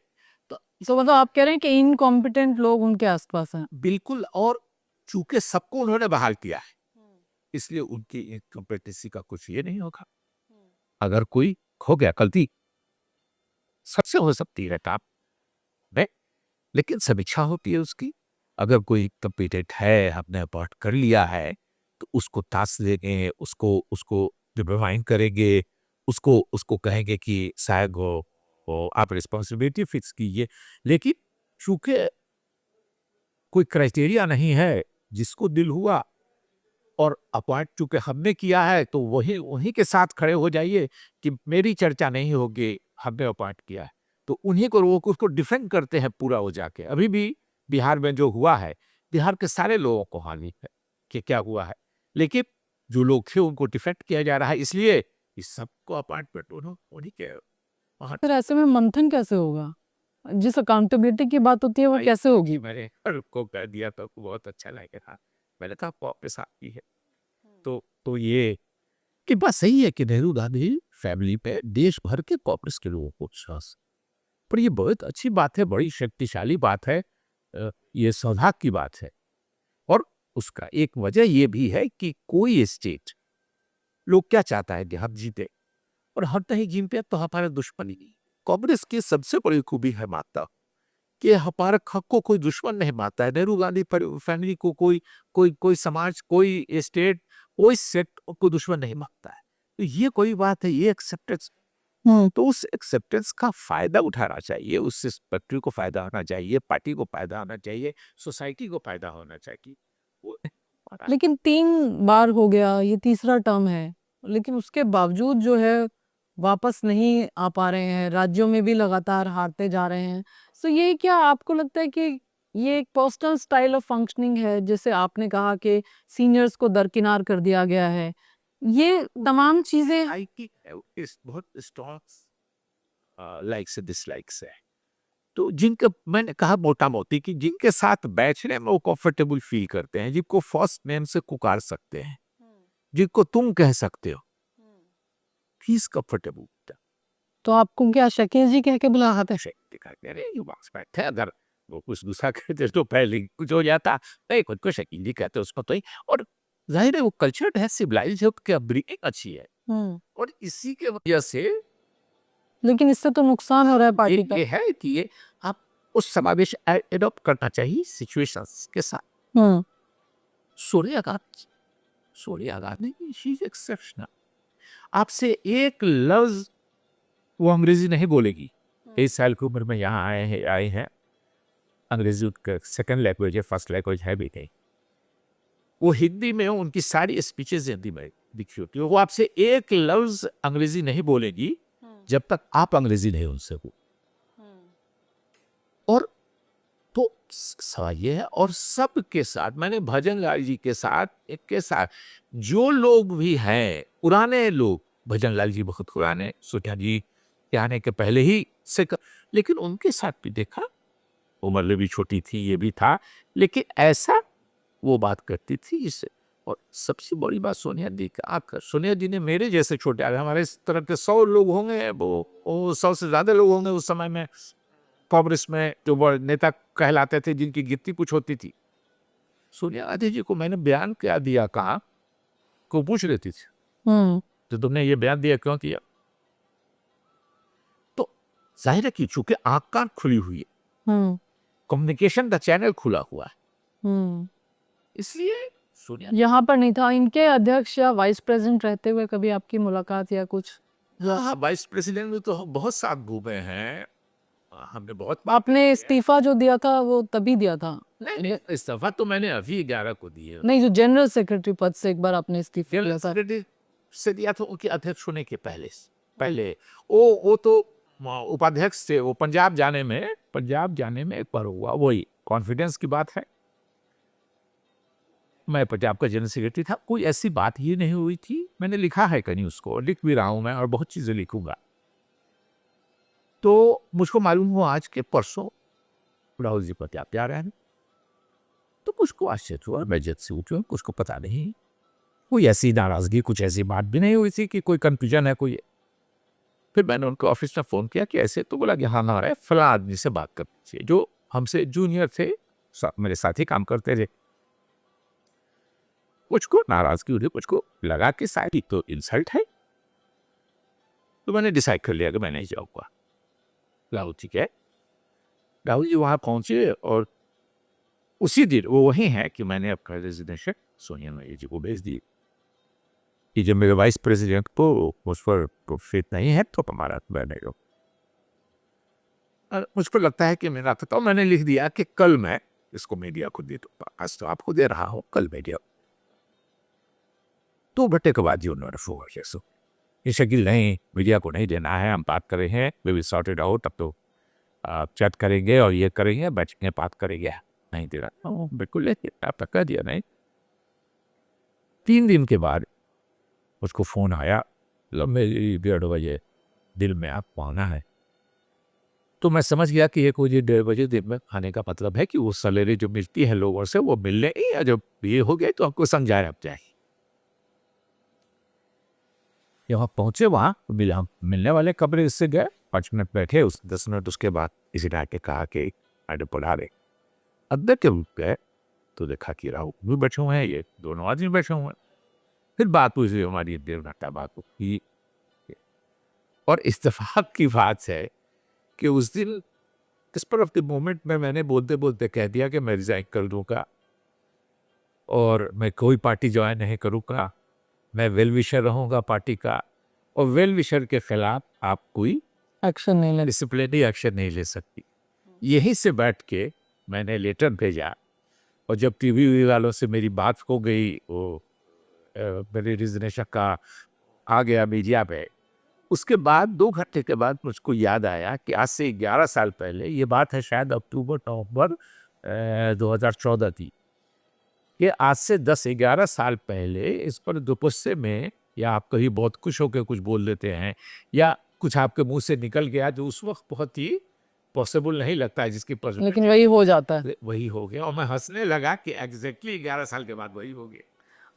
Speaker 2: तो
Speaker 1: तो मतलब आप कह रहे हैं कि इनकॉम्पिटेंट लोग उनके आसपास हैं।
Speaker 2: बिल्कुल। और चूंकि सबको उन्होंने बहाल किया है, इसलिए उनकी इनकॉम्पिटेंसी का कुछ ये नहीं होगा। अगर कोई हो गया गलती सबसे हो सकती है काम में, लेकिन समीक्षा होती है उसकी। अगर कोई कॉम्पिटेंट है, हमने अपॉइंट कर लिया है, तो उसको टास्क देंगे, उसको उसको रिवाइंड करेंगे, उसको उसको कहेंगे कि शायद वो आप रिस्पॉन्सिबिलिटी फिक्स कीजिए। लेकिन चूंकि कोई क्राइटेरिया नहीं है, जिसको दिल हुआ और अपॉइंट चूंकि हमने किया है, तो वही उन्हीं के साथ खड़े हो जाइए कि मेरी चर्चा नहीं होगी, हमने अपॉइंट किया है। तो उन्हीं को वो उसको डिफेंड करते हैं पूरा हो जाके। अभी भी बिहार में जो हुआ है, बिहार के सारे लोगों को हानि है कि क्या हुआ है, लेकिन जो लोग थे उनको डिफेंड किया जा रहा है, इसलिए इस सबको अपार्टमेंट उन्हीं के वहाँ
Speaker 1: फिर ऐसे में मंथन कैसे होगा? जिस अकाउंटेबिलिटी की बात होती है वो कैसे होगी?
Speaker 2: मैंने को कर दिया तो बहुत अच्छा लगेगा। मैंने कहा वापस आती है तो ये कि बात सही है कि नेहरू गांधी फैमिली पे देश भर के कांग्रेस के लोगों को विश्वास, पर ये बहुत अच्छी बात है, बड़ी शक्तिशाली बात है, ये सौभाग्य की बात है। और उसका एक वजह ये भी है कि कोई स्टेट लोग क्या चाहता है कि हम जीते, और हम नहीं जीते तो हमारा दुश्मन ही नहीं। कांग्रेस की सबसे बड़ी खूबी है मानता कि हमारे हक को कोई दुश्मन नहीं मानता है। नेहरू गांधी फैमिली को कोई कोई कोई समाज, कोई स्टेट, कोई सेक्ट को दुश्मन नहीं मानता है। तो ये कोई बात है, ये एक्सेप्टेंस, तो उस एक्सेप्टेंस का फायदा उठाना चाहिए, उससे फैक्ट्री को फायदा होना चाहिए, पार्टी को फायदा होना चाहिए, सोसाइटी को फायदा होना चाहिए।
Speaker 1: लेकिन 3 बार हो गया, ये तीसरा टर्म है, लेकिन उसके बावजूद जो है वापस नहीं आ पा रहे हैं, राज्यों में भी लगातार हारते जा रहे हैं। सो ये क्या आपको लगता है कि ये एक पर्सनल स्टाइल ऑफ फंक्शनिंग है, जैसे आपने कहा कि सीनियर्स को दरकिनार कर दिया गया है, ये तमाम चीजें
Speaker 2: इस बहुत स्ट्रॉन्ग लाइक्स डिसलाइक्स है। तो जिनका मैंने कहा मोटा मोटी कि जिनके साथ बैठने में वो कंफर्टेबल फील करते हैं, जिनको फर्स्ट नेम से पुकार सकते हैं, जिनको तुम कह सकते हो, फीस कंफर्टेबल।
Speaker 1: तो आपको क्या शकील जी कह के बुलाते हैं?
Speaker 2: अरे ये बॉक्स बैठे, अगर वो कुछ दूसरा कहते तो पहले कुछ हो जाता, नहीं खुद को शकील जी कहते उसको तो ही। और जाहिर है वो कल्चर है, सिविलाइज है, उसकी अपब्रिंगिंग अच्छी है, और इसी के वजह से
Speaker 1: लेकिन इससे तो नुकसान हो रहा है पार्टी का।
Speaker 2: ये है कि ये आप उस समावेश एडॉप्ट करना चाहिए सिचुएशंस के साथ। Sonia Gandhi she is exceptional. आपसे एक लफ्ज वो अंग्रेजी नहीं बोलेगी। 23 साल की उम्र में यहाँ आए हैं, अंग्रेजी उनका सेकंड लैंग्वेज है, फर्स्ट लैंग्वेज है भी नहीं। वो हिंदी में, उनकी सारी स्पीचेस हिंदी में लिखी होती है। वो आपसे एक लफ्ज अंग्रेजी नहीं बोलेगी जब तक आप अंग्रेजी नहीं उनसे हो। और तो सवाल ये है, और सबके साथ, मैंने भजन लाल जी के साथ, एक के साथ जो लोग भी हैं पुराने लोग, भजन लाल जी बहुत पुराने, सोनिया जी के आने के पहले ही से लेकिन उनके साथ भी देखा, उम्र भी छोटी थी, ये भी था, लेकिन ऐसा वो बात करती थी इससे। और सबसे बड़ी बात सोनिया जी का आकर, सोनिया जी ने मेरे जैसे छोटे, हमारे इस तरह के 100 लोग होंगे, वो 100 से ज्यादा लोग होंगे उस समय में कांग्रेस में, जो बड़े नेता कहलाते थे, जिनकी गिनती कुछ होती थी। सोनिया गांधी जी को मैंने बयान क्या दिया, कहा को पूछ लेती थी तो तुमने ये बयान दिया क्यों किया? तो जाहिर है कि चूंकि आंख कान खुली हुई है, कम्युनिकेशन का चैनल खुला हुआ है, इसलिए सोनिया
Speaker 1: यहाँ पर नहीं था। इनके अध्यक्ष या वाइस प्रेसिडेंट रहते हुए कभी आपकी मुलाकात या कुछ?
Speaker 2: हाँ, वाइस प्रेसिडेंट में तो हम बहुत साथ घूमे हैं, हमने बहुत।
Speaker 1: आपने इस्तीफा जो दिया था वो तभी दिया था?
Speaker 2: नहीं, इस्तीफा तो मैंने अभी 11 को दिया।
Speaker 1: नहीं, जो जनरल सेक्रेटरी पद से एक बार आपने इस्तीफा दिया था।
Speaker 2: सेक्रेटरी से दिया था उनके अध्यक्ष होने के पहले वो तो उपाध्यक्ष थे। वो पंजाब जाने में एक बार हुआ, वही कॉन्फिडेंस की बात है। मैं पंजाब का जनरल सेक्रेटरी था, कोई ऐसी बात ही नहीं हुई थी। मैंने लिखा है कहीं, उसको लिख भी रहा हूं मैं, और बहुत चीजें लिखूंगा। तो मुझको मालूम हुआ आज के परसों राहुल जी पंजाब जा रहे हैं, तो मुझको आश्चर्य हुआ। मैं जज से उठा, मुझको पता नहीं, कोई ऐसी नाराजगी, कुछ ऐसी बात भी नहीं हुई थी कि कोई कंफ्यूजन है कोई। फिर मैंने उनको ऑफिस में फोन किया कि ऐसे, तो बोला कि हाँ ना रहे, फला आदमी से बात करनी चाहिए, जो हमसे जूनियर थे, मेरे साथ ही काम करते थे। मुझको नाराजगी हुई, मुझको लगा कि शायद तो इंसल्ट है, तो मैंने डिसाइड कर लिया कि मैं नहीं जाऊंगा। राहुल जी के राहुल जी वहां पहुंचे, और उसी दिन वो वही है कि मैंने अपना रेजिडेंशियल सोनिया गांधी जी को भेज दी कि जब मेरे वाइस प्रेसिडेंट को उस पर फिट नहीं है तो हमारा बनेगा। मुझको लगता है कि मेरा तो मैंने लिख दिया कि कल मैं इसको मीडिया को दे दूंगा, आज तो आपको दे रहा हूँ, कल मीडिया। तो बटे के बाद उन्होंने फोन किया, ये शकील नहीं, मीडिया को नहीं देना है, हम बात कर रहे हैं, वे विल सॉर्ट इट आउट, तब तो चैट करेंगे और ये करेंगे, बैठेंगे, बात करेंगे, नहीं दे रहा। बिल्कुल आप कह दिया नहीं। 3 दिन के बाद मुझको फोन आया मतलब मेरी 1:30 बजे दिल में आप पाना है। तो मैं समझ गया कि 1 बजे 1:30 बजे दिन में खाने का मतलब है कि वो सैलरी जो मिलती है लोगों से वो मिलने ही, या जब ये हो गए तो आपको समझाए अब जाए। यहाँ पहुंचे, वहाँ मिला, मिलने वाले कमरे से गए, 5 मिनट बैठे, 10 मिनट उसके बाद इसी के कहा कि मैंने बुला रहे। अंदर के रूप गए तो देखा कि राहुल भी बैठे हुए हैं, ये दोनों आदमी बैठे हुए हैं। फिर बात हुई, हमारी 1.5 घंटा बात हुई। और इत्तेफाक की बात है कि उस दिन स्पर ऑफ द मोमेंट में मैंने बोलते बोलते कह दिया कि मैं रिजाइन कर दूंगा और मैं कोई पार्टी ज्वाइन नहीं करूंगा, मैं वेल विशर रहूंगा पार्टी का, और वेल विशर के खिलाफ आप कोई
Speaker 1: एक्शन नहीं ले
Speaker 2: डिसिप्लिनरी एक्शन नहीं ले सकती। यहीं से बैठ के मैंने लेटर भेजा, और जब टीवी वालों से मेरी बात हो गई, वो मेरे रिजनेशन का आ गया मीडिया पे, उसके बाद 2 घंटे के बाद मुझको याद आया कि आज से 11 साल पहले, ये बात है शायद अक्टूबर नवंबर 2014 की, कि आज से 10-11 साल पहले इस पर दुपस्से में, या आप कहीं बहुत खुश होकर कुछ बोल देते हैं, या कुछ आपके मुंह से निकल गया जो उस वक्त बहुत ही पॉसिबल नहीं लगता है, जिसकी
Speaker 1: लेकिन वही हो जाता है।
Speaker 2: वही हो गया, और मैं हंसने लगा कि एग्जैक्टली 11 साल के बाद वही हो गया।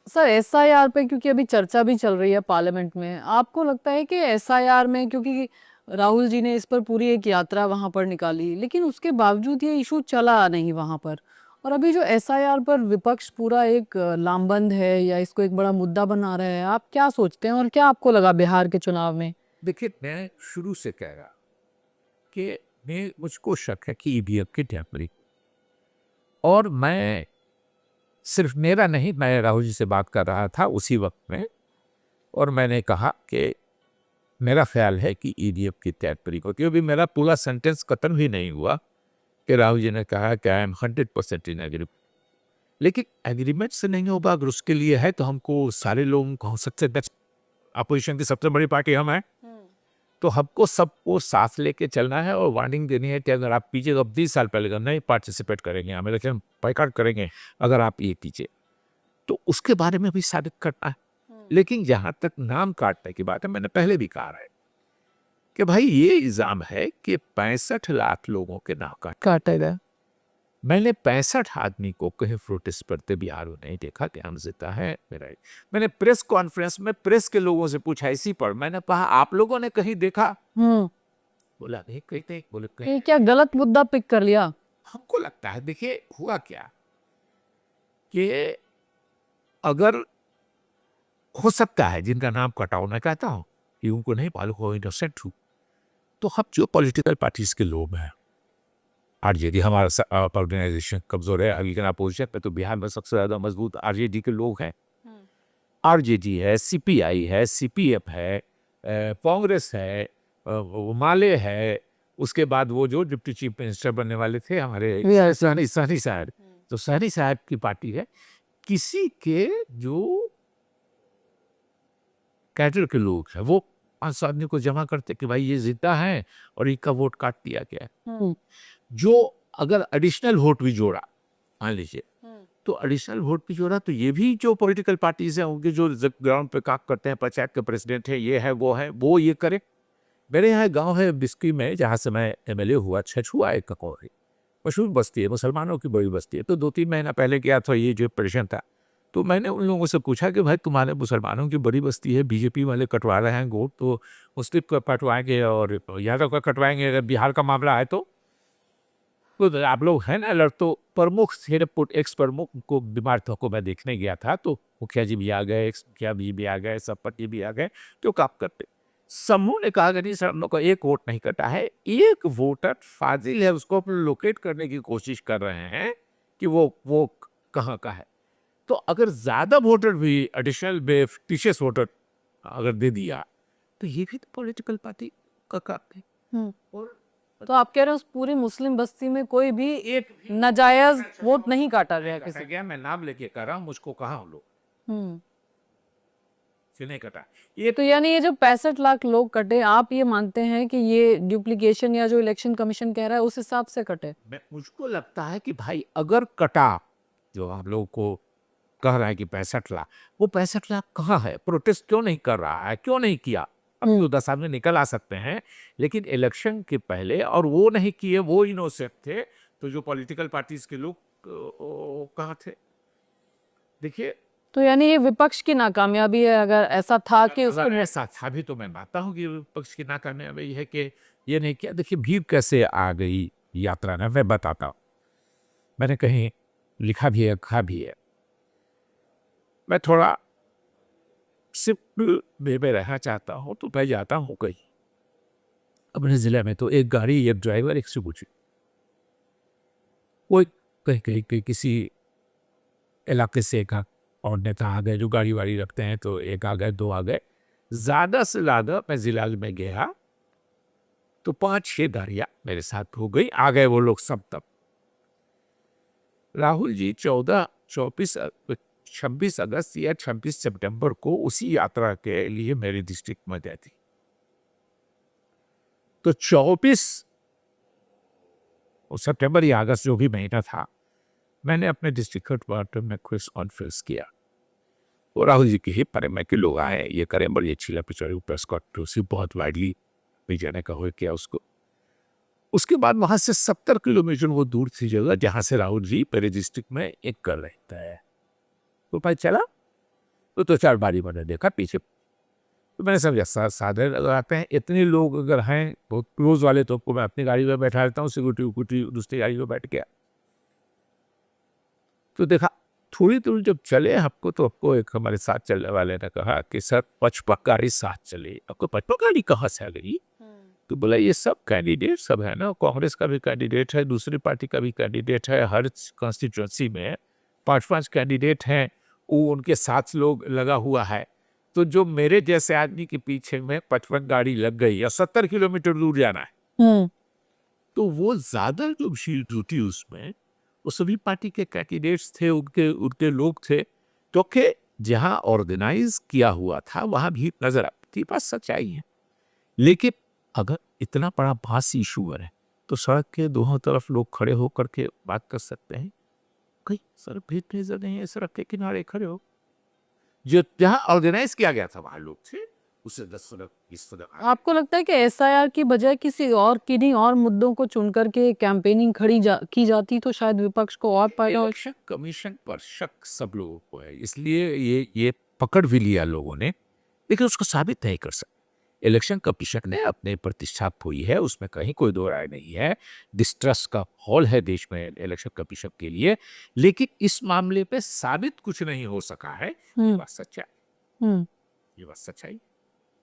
Speaker 1: सर एसआईआर पे क्योंकि अभी चर्चा भी चल रही है पार्लियामेंट में, आपको लगता है कि एसआईआर में, क्योंकि राहुल जी ने इस पर पूरी एक यात्रा वहां पर निकाली, लेकिन उसके बावजूद ये इशू चला नहीं वहां पर, और अभी जो एसआईआर पर विपक्ष पूरा एक लामबंद है या इसको एक बड़ा मुद्दा बना रहा है, आप क्या सोचते हैं और क्या आपको लगा बिहार के चुनाव में?
Speaker 2: देखिए, मैं शुरू से कह रहा कि मुझको शक है कि ईवीएम की टैंपरिंग, और मैं सिर्फ मेरा नहीं, मैं राहुल जी से बात कर रहा था उसी वक्त में, और मैंने कहा कि मेरा ख्याल है कि ईवीएम की टैंपरिंग होती है। अभी मेरा पूरा सेंटेंस खत्म ही नहीं हुआ कि राहुल जी ने कहा कि आई एम 100% इन एग्रीमेंट। लेकिन एग्रीमेंट से नहीं होगा, अगर उसके लिए है तो हमको सारे लोगों को, सबसे बेस्ट अपोजिशन की सबसे बड़ी पार्टी हम है, तो हमको सबको साथ लेके चलना है और वार्निंग देनी है कि अगर आप पीछे, अब 20 साल पहले अगर नहीं पार्टिसिपेट करेंगे, हमें लेकिन बाइकआउट करेंगे अगर आप ये पीछे, तो उसके बारे में भी साबित करना है। लेकिन जहां तक नाम काटने की बात है, मैंने पहले भी कहा है कि भाई ये इल्जाम है कि 65 लाख लोगों के नाम काटे गए। मैंने 65 आदमी को कहीं प्रोटेस्ट करते बिहार में नहीं देखा, क्या जिता है मेरा। मैंने प्रेस कॉन्फ्रेंस में प्रेस के लोगों से पूछा इसी पर, मैंने कहा आप लोगों ने कहीं देखा? बोला नहीं, कहीं नहीं। बोले कहीं।
Speaker 1: ये क्या गलत मुद्दा पिक कर लिया?
Speaker 2: हमको लगता है, देखिए हुआ क्या कि अगर हो सकता है जिनका नाम कटाओ, मैं कहता हूं कि उनको नहीं मालूम हो, इनोसेंट हूं, तो हम जो पॉलिटिकल पार्टीज के लोग हैं, आरजेडी हमारा ऑर्गेनाइजेशन कमजोर है, लेकिन अपोजिशन में तो बिहार में सबसे ज्यादा मजबूत आरजेडी के लोग हैं। आरजेडी है, सीपीआई है, सीपीएफ है, कांग्रेस है, माले है, उसके बाद वो जो डिप्टी चीफ मिनिस्टर बनने वाले थे हमारे सहनी साहब, तो सहनी साहब की पार्टी है। किसी के जो कैडर के लोग हैं वो 500 आदमी को जमा करते कि भाई ये जिद्दा है और इनका वोट काट दिया गया। जो अगर एडिशनल वोट भी जोड़ा, मान लीजिए, तो एडिशनल वोट भी जोड़ा, तो ये भी जो पॉलिटिकल पार्टीज हैं उनके जो ग्राउंड पे काम करते हैं, पंचायत के प्रेसिडेंट है, ये है, वो ये करे। मेरे यहाँ गांव है बिस्की में, जहाँ से मैं एमएलए हुआ, छछुआ एक ककौरी मशहूर बस्ती है, मुसलमानों की बड़ी बस्ती है। तो 2-3 महीना पहले गया था, ये जो परेशान था, तो मैंने उन लोगों से पूछा कि भाई तुम्हारे मुसलमानों की बड़ी बस्ती है, बीजेपी वाले कटवा रहे हैं वोट, तो मुस्लिम का कटवाएंगे और यादव का कटवाएंगे अगर बिहार का मामला है तो आप लोग हैं ना अलर्ट। तो प्रमुख एक्स प्रमुख को बीमार था को मैं देखने गया था, तो मुखिया जी भी आ गए, एक्स मुखिया भी आ गए, सब पति भी आ गए, तो काम करते। समूह ने कहा कि नहीं सर, हम लोग का एक वोट नहीं कटा है, एक वोटर फाजिल है, उसको अपन लोकेट करने की कोशिश कर रहे हैं कि वो कहाँ का है। तो अगर ज्यादा वोटर भी एडिशनल fictitious वोटर अगर दे दिया, तो ये भी तो पॉलिटिकल पार्टी का काम है। और
Speaker 1: तो आप कह रहे हैं उस पूरी मुस्लिम बस्ती में कोई भी एक नाजायज वोट नहीं काटा गया किसी?
Speaker 2: गया, मैं नाम लेके कर रहा हूँ, मुझको कहा हम लोग
Speaker 1: हम्म
Speaker 2: से नहीं कटा।
Speaker 1: ये तो यानी ये जो 65 लाख लोग कटे, आप ये मानते हैं कि ये डुप्लीकेशन या जो इलेक्शन कमीशन कह रहा है उस हिसाब से कटे?
Speaker 2: मुझको लगता है कि भाई अगर कटा, जो हम लोग को कह रहा है कि 65 लाख, वो 65 लाख कहाँ है? प्रोटेस्ट क्यों नहीं कर रहा है? क्यों नहीं किया? अब तो 10 आदमी निकल आ सकते हैं, लेकिन इलेक्शन के पहले, और वो नहीं किए, वो इनोसेंट थे, तो जो पॉलिटिकल पार्टीज के लोग कहाँ थे? देखिए,
Speaker 1: तो यानी ये विपक्ष की नाकामयाबी है, अगर ऐसा था कि उसको
Speaker 2: अगर ऐसा था भी तो मैं मानता हूँ कि विपक्ष की नाकामयाबी है कि ये नहीं किया। देखिए भीड़ कैसे आ गई यात्रा में, मैं बताता हूँ। मैंने कहीं लिखा भी है, कहा भी है। मैं थोड़ा सिंपल वे में रहना चाहता हूँ, तो मैं जाता हूँ कहीं अपने जिले में, तो एक गाड़ी, एक ड्राइवर, एक सुबुची, कोई कहीं कहीं कहीं किसी इलाके से एक और नेता आ गए जो गाड़ी वाड़ी रखते हैं, तो एक आ गए, दो आ गए, ज्यादा से ज्यादा मैं जिला में गया तो 5-6 गाड़ियां मेरे साथ हो गई, आ गए वो लोग सब। तब राहुल जी 26 अगस्त या 26 सितंबर को उसी यात्रा के लिए मेरे डिस्ट्रिक्ट में गए थे। तो 24 सितंबर या अगस्त, जो भी महीना था, मैंने अपने डिस्ट्रिक्ट हेडक्वार्टर में प्रेस कॉन्फ्रेंस किया। और राहुल जी के ही परे में के लोग आए, ये करें, बड़ी अच्छी पिछड़ी प्रेस कॉन्फ्रेंस बहुत वाइडली जाने का हो किया उसको। उसके बाद वहां से 70 किलोमीटर वो दूर थी जगह जहां से राहुल जी मेरे डिस्ट्रिक्ट में एक कर रहता है। तो भाई चला, तो 2-4 बारी मैंने देखा पीछे, तो मैंने समझा साधन अगर आते हैं, इतने लोग अगर हैं बहुत क्लोज वाले, तो मैं अपनी गाड़ी में बैठा लेता हूँ, सिक्योरिटी उक्यूरिटी दूसरी गाड़ी में बैठ गया। तो देखा थोड़ी दूर जब चले हमको, तो आपको एक हमारे साथ चलने वाले ने कहा कि सर 55 गाड़ी साथ चले। आपको 55 गाड़ी कहाँ से आ गई? तो बोला ये सब कैंडिडेट सब है ना, कांग्रेस का भी कैंडिडेट है, दूसरी पार्टी का भी कैंडिडेट है, हर कॉन्स्टिट्यूंसी में 5-5 कैंडिडेट हैं, वो उनके साथ लोग लगा हुआ है। तो जो मेरे जैसे आदमी के पीछे में 55 गाड़ी लग गई, या 70 किलोमीटर दूर जाना है, तो वो ज्यादा जो भीड़ जुटी उसमें, वो सभी पार्टी के कैंडिडेट्स थे, उनके उनके लोग थे। तो के जहां ऑर्गेनाइज किया हुआ था वहां भीड़ नजर आती, बात सच्चाई है। लेकिन अगर इतना बड़ा भारी इशू है, तो सड़क के दोनों तरफ लोग खड़े होकर के बात कर सकते हैं। कहीं सड़क भीड़ नजर नहीं है, सड़क के किनारे खड़े हो। जो जहां ऑर्गेनाइज किया गया था वहां लोग थे, उससे 10 सड़क 20 सड़क आगे।
Speaker 1: आपको लगता है कि एसआईआर की बजाय किसी और किन्हीं और मुद्दों को चुन करके कैंपेनिंग की जाती तो शायद विपक्ष को और फायदा हो?
Speaker 2: इलेक्शन कमीशन पर शक सब लोगों को है, इसलिए ये पकड़ भी लिया लोगों ने, लेकिन उसको साबित नहीं कर सकते। इलेक्शन कमीशन ने अपने प्रतिष्ठा हुई है, उसमें कहीं कोई दो राय नहीं है। डिस्ट्रस्ट का हॉल है देश में इलेक्शन कमीशन के लिए, लेकिन इस मामले पे साबित कुछ नहीं हो सका है। ये बात सच्चाई,
Speaker 1: हम्म
Speaker 2: ये बात सच्चाई।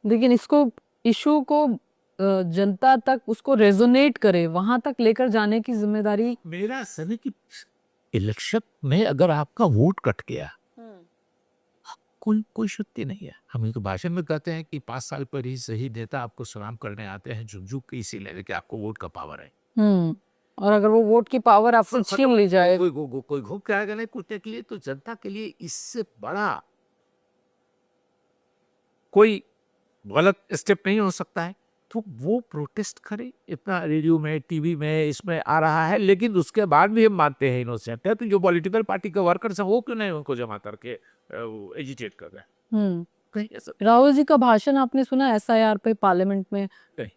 Speaker 1: लेकिन इसको इशू को जनता तक उसको रेजोनेट करे, वहां तक लेकर जाने की जिम्मेदारी
Speaker 2: मेरा सर कि इलेक्शन में अगर आपका वोट कट गया, कोई कोई शुक्ति नहीं है। हम तो भाषण में कहते हैं कि 5 साल पर ही सही नेता आपको सलाम करने आते हैं, झुक के, इसीलिए कि आपको वोट का पावर है।
Speaker 1: और अगर वो वोट की पावर आपसे छीन ली जाए,
Speaker 2: कोई घूम के आएगा नहीं कूदने के लिए, तो जनता के लिए इससे बड़ा कोई गलत स्टेप नहीं हो सकता है। तो वो प्रोटेस्ट करे, इतना रेडियो में, टीवी में, इसमें आ रहा है, लेकिन उसके बाद भी हम मानते हैं इनोसेंट है। तो जो पॉलिटिकल पार्टी के वर्कर्स हैं, वो क्यों नहीं उनको जमा करके एजिटेट कर रहे हैं? कहीं ऐसा
Speaker 1: राहुल जी का भाषण आपने सुना एसआईआर पे पार्लियामेंट में?
Speaker 2: नहीं।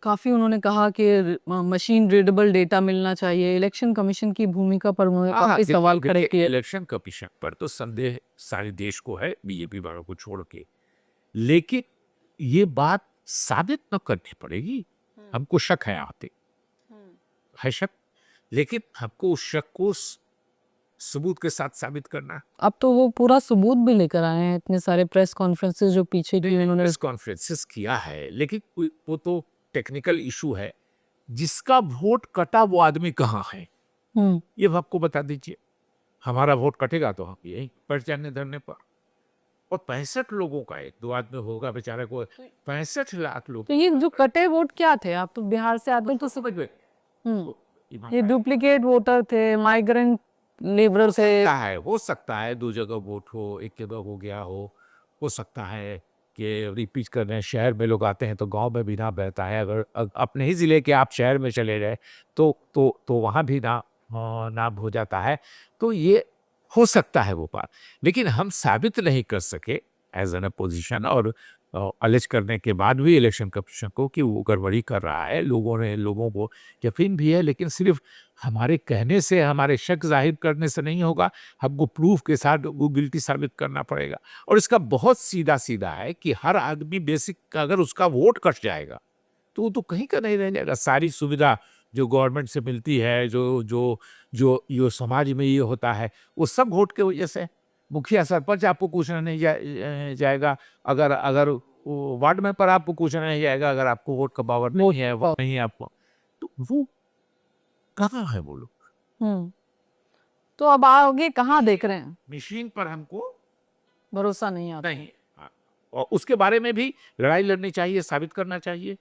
Speaker 1: काफी उन्होंने कहा कि मशीन रीडेबल डेटा मिलना चाहिए, इलेक्शन कमीशन की भूमिका पर उन्होंने काफी सवाल खड़े किए।
Speaker 2: इलेक्शन कमीशन पर तो संदेह सारे देश को है, बीजेपी वालों को छोड़ के, लेकिन ये बात साबित न करनी पड़ेगी। हमको शक है, आते है शक, लेकिन हमको उस शक को सबूत के साथ साबित करना।
Speaker 1: अब तो वो पूरा सबूत भी लेकर आए हैं, इतने सारे प्रेस कॉन्फ्रेंसेस जो पीछे भी उन्होंने
Speaker 2: प्रेस कॉन्फ्रेंसेस किया है, लेकिन वो तो टेक्निकल इशू है। जिसका वोट कटा वो आदमी कहाँ है, ये आपको बता दीजिए। हमारा वोट कटेगा तो हम यही पड़ जाने धरने पर। और 65 लोगों का, एक दो आदमी होगा बेचारे को, 65 लाख लोग।
Speaker 1: तो ये जो कटे वोट क्या थे? आप तो बिहार से आते हैं, तो
Speaker 2: समझ में
Speaker 1: ये डुप्लीकेट वोटर थे, माइग्रेंट लेबर थे।
Speaker 2: हो सकता है 2 जगह वोट हो, एक जगह हो गया हो सकता है कि रिपीट कर रहे हैं। शहर में लोग आते हैं तो गांव में भी ना बहता है। अगर अपने ही जिले के आप शहर में चले जाए तो वहाँ भी ना नाम हो जाता है। तो ये हो सकता है वो पार, लेकिन हम साबित नहीं कर सके एज एन अपोजिशन और अलेज करने के बाद भी इलेक्शन कमीशन को कि वो गड़बड़ी कर रहा है। लोगों को यकीन भी है, लेकिन सिर्फ हमारे कहने से, हमारे शक जाहिर करने से नहीं होगा। हमको प्रूफ के साथ वो गिल्टी साबित करना पड़ेगा। और इसका बहुत सीधा सीधा है कि हर आदमी बेसिक अगर उसका वोट कट जाएगा तो वो तो कहीं का नहीं रह जाएगा। सारी सुविधा जो गवर्नमेंट से मिलती है, जो जो जो यो समाज में ये होता है, वो सब वोट के वजह से। मुखिया सरपंच आपको पूछना नहीं जाएगा, अगर अगर वो वार्ड में पर आपको पूछना नहीं जाएगा, अगर आपको वोट का पावर नहीं है, वो नहीं है आपको, तो वो कहाँ है वो लोग?
Speaker 1: हम्म। तो अब आगे कहाँ देख रहे हैं?
Speaker 2: मशीन पर हमको
Speaker 1: भरोसा नहीं आता।
Speaker 2: नहीं। हाँ, और उसके बारे में भी लड़ाई लड़नी चाहिए, साबित करना चाहिए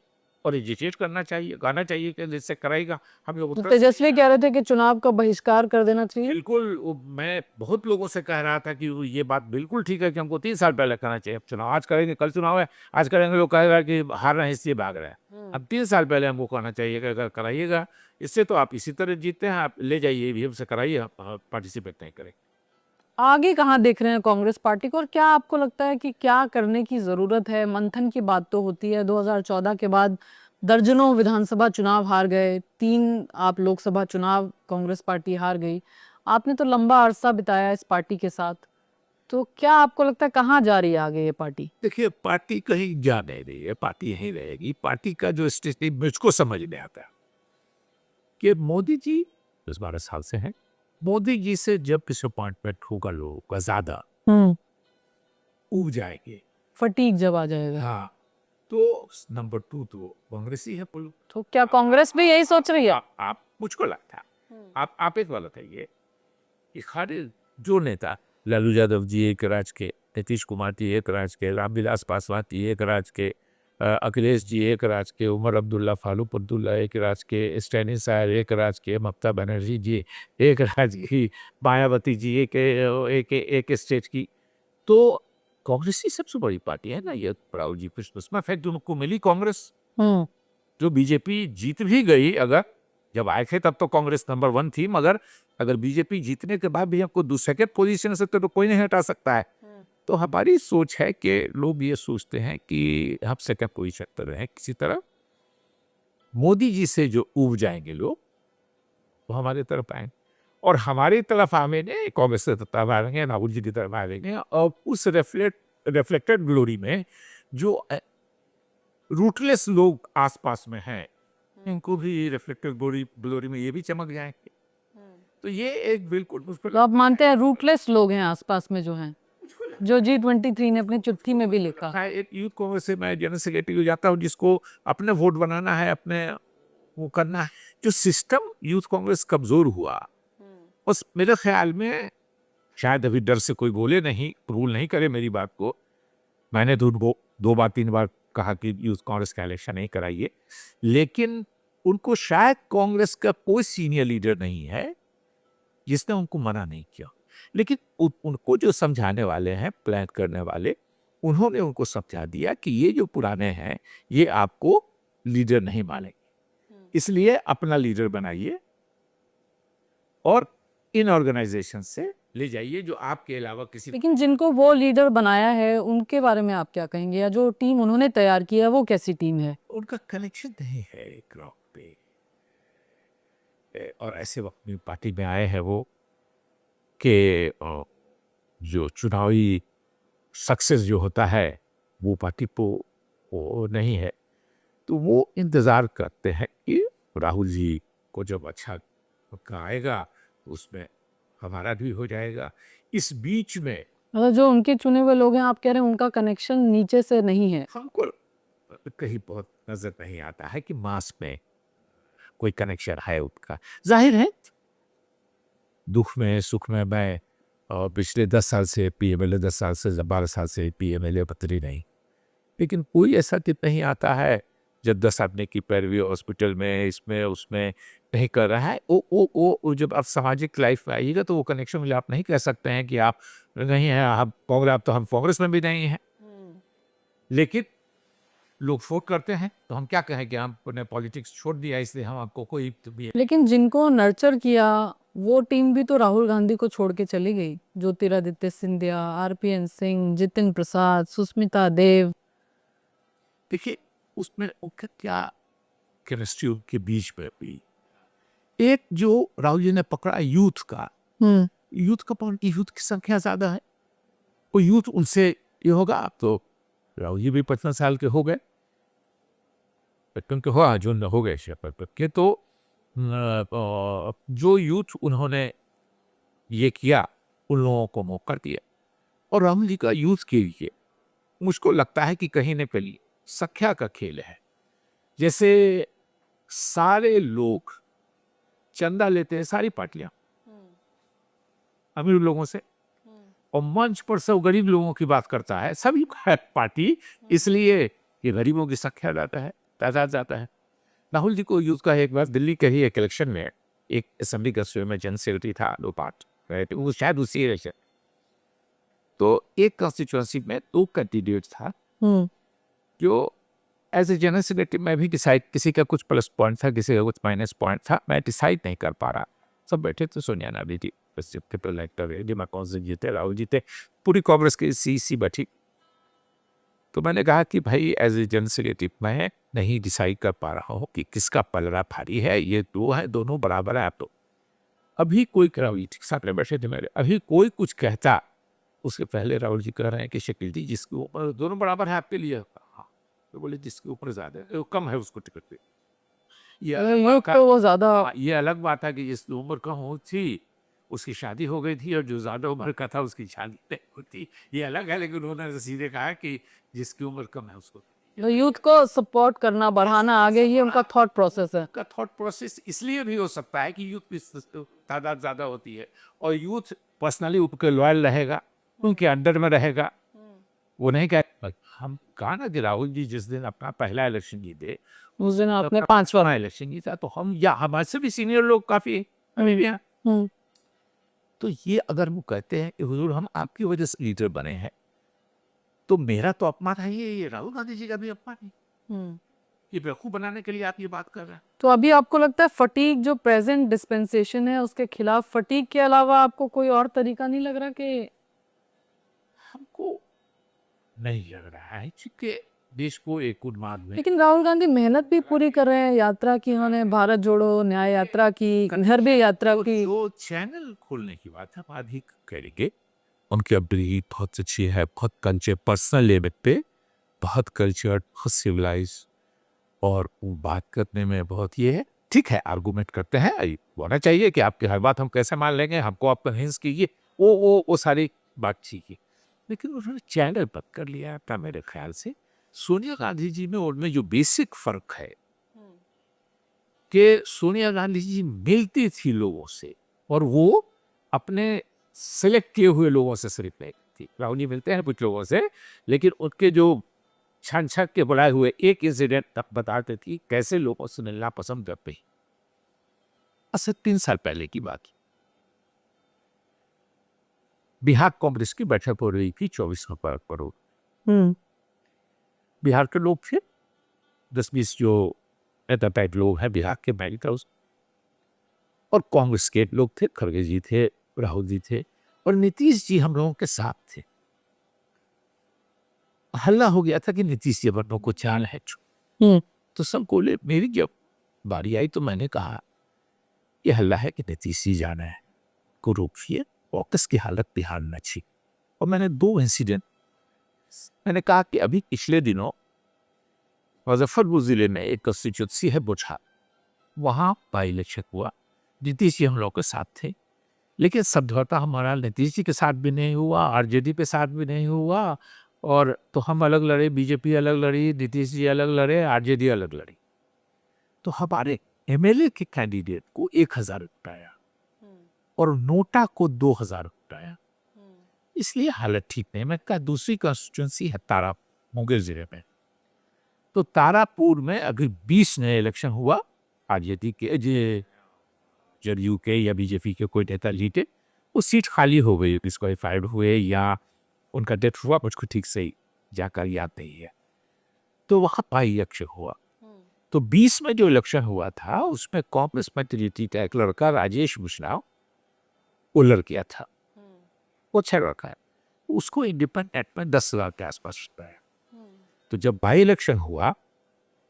Speaker 2: और एजिटेट करना चाहिए, गाना चाहिए कि जिससे कराएगा हम लोग।
Speaker 1: तो तेजस्वी कह रहे थे कि चुनाव का बहिष्कार कर देना चाहिए।
Speaker 2: बिल्कुल, मैं बहुत लोगों से कह रहा था कि ये बात बिल्कुल ठीक है कि हमको 3 साल पहले करना चाहिए। अब चुनाव आज करेंगे, कल चुनाव है, आज करेंगे, लोग कहेगा कि हार रहे हैं इसलिए भाग रहे हैं। अब 3 साल पहले हमको कहना चाहिए कि अगर कराइएगा, इससे तो आप इसी तरह जीतते हैं, आप ले जाइए ईवीएम से कराइए, पार्टिसिपेट नहीं करें।
Speaker 1: आगे कहाँ देख रहे हैं कांग्रेस पार्टी को, और क्या आपको लगता है कि क्या करने की जरूरत है? मंथन की बात तो होती है, 2014 के बाद दर्जनों विधानसभा चुनाव हार गए, 3 आप लोकसभा चुनाव कांग्रेस पार्टी हार गई। आपने तो लंबा अरसा बिताया इस पार्टी के साथ, तो क्या आपको लगता है कहाँ जा रही है आगे ये पार्टी?
Speaker 2: देखिए, पार्टी कहीं जा नहीं रही है, पार्टी यहीं रहेगी। पार्टी का जो स्थिति मुझको समझ नहीं आता कि मोदी जी 10-12 साल से हैं। मोदी जी से जब डिसअपॉइंटमेंट होगा लोगों का ज्यादा, ऊब जाएंगे।
Speaker 1: फटीक जब आ जाएगा।
Speaker 2: हाँ, तो नंबर 2 तो कांग्रेस ही है बोलो।
Speaker 1: तो क्या कांग्रेस भी यही सोच रही है?
Speaker 2: आप मुझको लगता है आप एक गलत है ये कि खाली जो नेता लालू यादव जी एक राज के, नीतीश कुमार जी एक राज के, रामविलास पासवान जी एक राज के, अखिलेश जी एक राज के, उमर अब्दुल्ला फारूक अब्दुल्ला एक राज के, स्टैलिन साहब एक राज के, ममता बनर्जी जी एक राज की, मायावती जी एक स्टेट की। तो कांग्रेस ही सबसे बड़ी पार्टी है ना, ये राहुल जी पुष्पा फैक्ट उनको मिली कांग्रेस। जो बीजेपी जीत भी गई, अगर जब आए थे तब तो कांग्रेस नंबर 1 थी, मगर अगर बीजेपी जीतने के बाद भी हमको सेकंड पोजीशन से तो कोई नहीं हटा सकता है। तो हमारी सोच है कि लोग ये सोचते हैं कि हम सेकंड पोजीशन पर रहें किसी तरह। मोदी जी से जो ऊब जाएंगे लोग, वो हमारे तरफ आएंगे और हमारी तरफ आवेंगे, कांग्रेस की तरफ आएंगे, राहुल जी की तरफ आएंगे। और उस रिफ्लेक्टेड ग्लोरी में जो रूटलेस लोग आसपास में हैं, इनको भी रिफ्लेक्टेड ग्लोरी में ये भी चमक जाएंगे। तो ये एक बिल्कुल
Speaker 1: तो आप मानते हैं रूटलेस लोग हैं आसपास में जो हैं, जो G23 ने अपनी चिट्ठी में भी लिखा?
Speaker 2: एक यूथ कांग्रेस से मैं जनरल सेक्रेटरी हो जाता हूँ, जिसको अपने वोट बनाना है, अपने वो करना है। जो सिस्टम यूथ कांग्रेस कमजोर हुआ, उस मेरे ख्याल में शायद अभी डर से कोई बोले नहीं, रूल नहीं करे मेरी बात को। मैंने तो उनको 2 बार 3 बार कहा कि यूथ कांग्रेस का इलेक्शन नहीं कराइए, लेकिन उनको शायद कांग्रेस का कोई सीनियर लीडर नहीं है जिसने उनको मना नहीं किया। लेकिन उनको जो समझाने वाले हैं, प्लान करने वाले, उन्होंने उनको समझा दिया कि ये जो पुराने हैं, ये आपको लीडर नहीं मानेंगे, इसलिए अपना लीडर बनाइए और इन ऑर्गेनाइजेशन से ले जाइए जो आपके अलावा किसी।
Speaker 1: लेकिन जिनको वो लीडर बनाया है उनके बारे में आप क्या कहेंगे, या जो टीम उन्होंने तैयार किया है वो कैसी टीम है?
Speaker 2: उनका कनेक्शन नहीं है ग्राउंड पे। और ऐसे वक्त में पार्टी में आए हैं वो कि जो चुनावी सक्सेस जो होता है वो पार्टी को वो नहीं है। तो वो इंतज़ार करते हैं कि राहुल जी को जब अच्छा मौका आएगा उसमें हमारा भी हो जाएगा। इस बीच में
Speaker 1: मतलब जो उनके चुने हुए लोग हैं, आप कह रहे हैं उनका कनेक्शन नीचे से नहीं है?
Speaker 2: हमको कहीं बहुत नजर नहीं आता है कि मास में कोई कनेक्शन है उनका। जाहिर है दुख में सुख में मैं पिछले 10 साल से पीएमएलए, 10 साल से 12 साल से पीएमएलए पत्री नहीं, लेकिन कोई ऐसा दिन नहीं आता है जब 10 आदमी की पैरवी हॉस्पिटल में इसमें उसमें नहीं कर रहा है। वो जब आप सामाजिक लाइफ में आइएगा तो वो कनेक्शन मिले। आप नहीं कह सकते हैं कि आप नहीं हैं, आप कांग्रेस, आप तो हम कांग्रेस में भी नहीं हैं। लेकिन लोग वोट करते हैं तो हम क्या कहें कि हमने पॉलिटिक्स छोड़ दिया इसलिए हम आपको कोई भी
Speaker 1: लेकिन जिनको नर्चर किया वो टीम भी तो राहुल गांधी को छोड़ के चली गई। ज्योतिरादित्य सिंधिया, आरपीएन सिंह, जितिन प्रसाद, सुष्मिता देव।
Speaker 2: देखिए उसमें उनका क्या केमिस्ट्री उनके बीच में भी एक जो राहुल जी ने पकड़ा यूथ का यूथ का पॉइंट यूथ की संख्या ज्यादा है वो यूथ उनसे ये होगा आप तो राहुल जी भी 55 साल के हो गए 55 के हो जो न हो गए शपथ के तो जो यूथ उन्होंने ये किया उन लोगों को मौका दिया और राहुल जी का यूथ के लिए मुझको लगता है कि कहीं न कहीं संख्या का खेल है। जैसे सारे लोग चंदा लेते हैं सारी पार्टियां अमीर लोगों से और मंच पर सब गरीब लोगों की बात करता है सभी पार्टी इसलिए ये गरीबों की संख्या जाता है तादाद जाता है। राहुल जी को यूथ का एक बार दिल्ली के ही एक इलेक्शन में एक असेंबली का में जन सेक्रेटरी था दो पार्ट वो शायद उसी इलेक्शन तो एक कॉन्स्टिट्यूएंसी में 2 कैंडिडेट था जो एज ए जनरल सेक्रेटरी मैं भी डिसाइड किसी का कुछ प्लस पॉइंट था किसी का कुछ माइनस पॉइंट था मैं डिसाइड नहीं कर पा रहा सब बैठे तो सोनिया गांधी जी कौन से जीते राहुल जीते पूरी कांग्रेस की सी बैठी तो मैंने कहा कि भाई एज ए जनरल सेक्रेटरी मैं नहीं डिसाइड कर पा रहा हूँ कि किसका पलड़ा भारी है ये दो है दोनों बराबर है आप तो अभी कोई राहुल जी साथ में बैठे थे मेरे अभी कोई कुछ कहता उसके पहले राहुल जी कह रहे हैं कि शकील जी जिसके ऊपर दोनों बराबर है आपके लिए हाँ तो बोले जिसके ऊपर ज्यादा है कम है उसको टिकट पे
Speaker 1: वो ज्यादा
Speaker 2: ये अलग बात है कि जिसकी उम्र कम हो थी उसकी शादी हो गई थी और जो ज्यादा उम्र का था उसकी शादी नहीं होती ये अलग है लेकिन उन्होंने सीधे कहा कि जिसकी उम्र कम है उसको
Speaker 1: यूथ को सपोर्ट करना बढ़ाना आगे ये उनका थॉट प्रोसेस है।
Speaker 2: का थॉट प्रोसेस इसलिए भी हो सकता है कि यूथ की तादाद ज्यादा होती है और यूथ पर्सनली उनके लॉयल रहेगा उनके अंडर में रहेगा वो नहीं कह हम कहा ना कि राहुल जी जिस दिन अपना पहला इलेक्शन जीते
Speaker 1: उस दिन आपने 5वां
Speaker 2: इलेक्शन जीता तो हम या हमारे से भी सीनियर लोग काफी अभी भी हैं तो ये अगर वो कहते हैं कि हुजूर हम आपकी वजह से लीडर बने हैं तो मेरा तो अपमान है ये राहुल गांधी जी का भी अपमान है ये बेवकूफ बनाने के लिए आप ये बात कर रहे हैं।
Speaker 1: तो अभी आपको लगता है फटीग जो प्रेजेंट डिस्पेंसेशन है उसके खिलाफ फटीग के अलावा आपको कोई और तरीका नहीं लग रहा कि
Speaker 2: हमको नहीं लग रहा है क्योंकि देश को एक उन्माद में
Speaker 1: लेकिन राहुल गांधी मेहनत भी पूरी कर रहे हैं यात्रा की उन्होंने भारत जोड़ो न्याय यात्रा की घर भी यात्रा की
Speaker 2: जो चैनल खोलने की बात है आप अधिक करेंगे उनकी अपनी बहुत अच्छी है बहुत कंचे पर्सनल लेवल पे बहुत कल्चर्ड बहुत सिविलाइज और वो बात करने में बहुत ये है ठीक है आर्गूमेंट करते हैं होना चाहिए कि आपकी हर बात हम कैसे मान लेंगे हमको आप कन्विंस कीजिए वो सारी बात चाहिए लेकिन उन्होंने चैनल बंद कर लिया था मेरे ख्याल से सोनिया गांधी जी में उनमें जो बेसिक फर्क है कि सोनिया गांधी जी मिलती थी लोगों से और वो अपने सिलेक्ट किए हुए लोगों से सिर्फ नहीं थी राहुल जी मिलते हैं कुछ लोगों से लेकिन उनके जो छन छक के बुलाए हुए एक इंसिडेंट तक बताते थी कैसे लोगों से मिलना पसंद करते हैं। असर 3 साल पहले की बात बिहार कांग्रेस की बैठक हो रही थी 24 करोड़ बिहार के लोग थे 10-20 जो एटापैट लोग हैं बिहार के मेरिट हाउस और कांग्रेस के लोग थे खड़गे जी थे राहुल जी थे और नीतीश जी हम लोगों के साथ थे। हल्ला हो गया था कि नीतीश जी वर्णों को चाल है तो सब बोले मेरी जब बारी आई तो मैंने कहा यह हल्ला है कि नीतीश जी जाना है को रोकिए ऑक्स की हालत बिहार न अच्छी और मैंने 2 इंसिडेंट मैंने कहा कि अभी पिछले दिनों मुजफ्फरपुर जिले में एक कंस्टिट्यूंसी है बुझा वहां बाई इलेक्शन हुआ नीतीश जी हम लोग के साथ थे लेकिन समझौता हमारा नीतीश जी के साथ भी नहीं हुआ आरजेडी के साथ भी नहीं हुआ और तो हम अलग लड़े बीजेपी अलग लड़ी नीतीश जी अलग लड़े आरजेडी अलग लड़ी तो हमारे एमएलए के कैंडिडेट को 1000 रुपया और नोटा को 2000 रुपया इसलिए हालत ठीक नहीं मैं कहा दूसरी कॉन्स्टिट्यूंसी है तारा मुंगेर जिले में तो तारापुर में अगर 20 नए इलेक्शन हुआ आरजेडी के जब यूके या बीजेपी के कोई नेता जीते वो सीट खाली हो गई डिस्क्वालीफाइड हुए या उनका डेथ हुआ मुझको ठीक से जाकर याद नहीं है तो वहाँ बाई इलेक्शन हुआ। तो 20 में जो इलेक्शन हुआ था उसमें कांग्रेस में जीती था एक लड़का राजेश मिश्रा, वो लड़ गया था, वो अच्छा लड़का है, उसको इंडिपेंडेंट में 10,000 के आसपास होता है। तो जब बाई इलेक्शन हुआ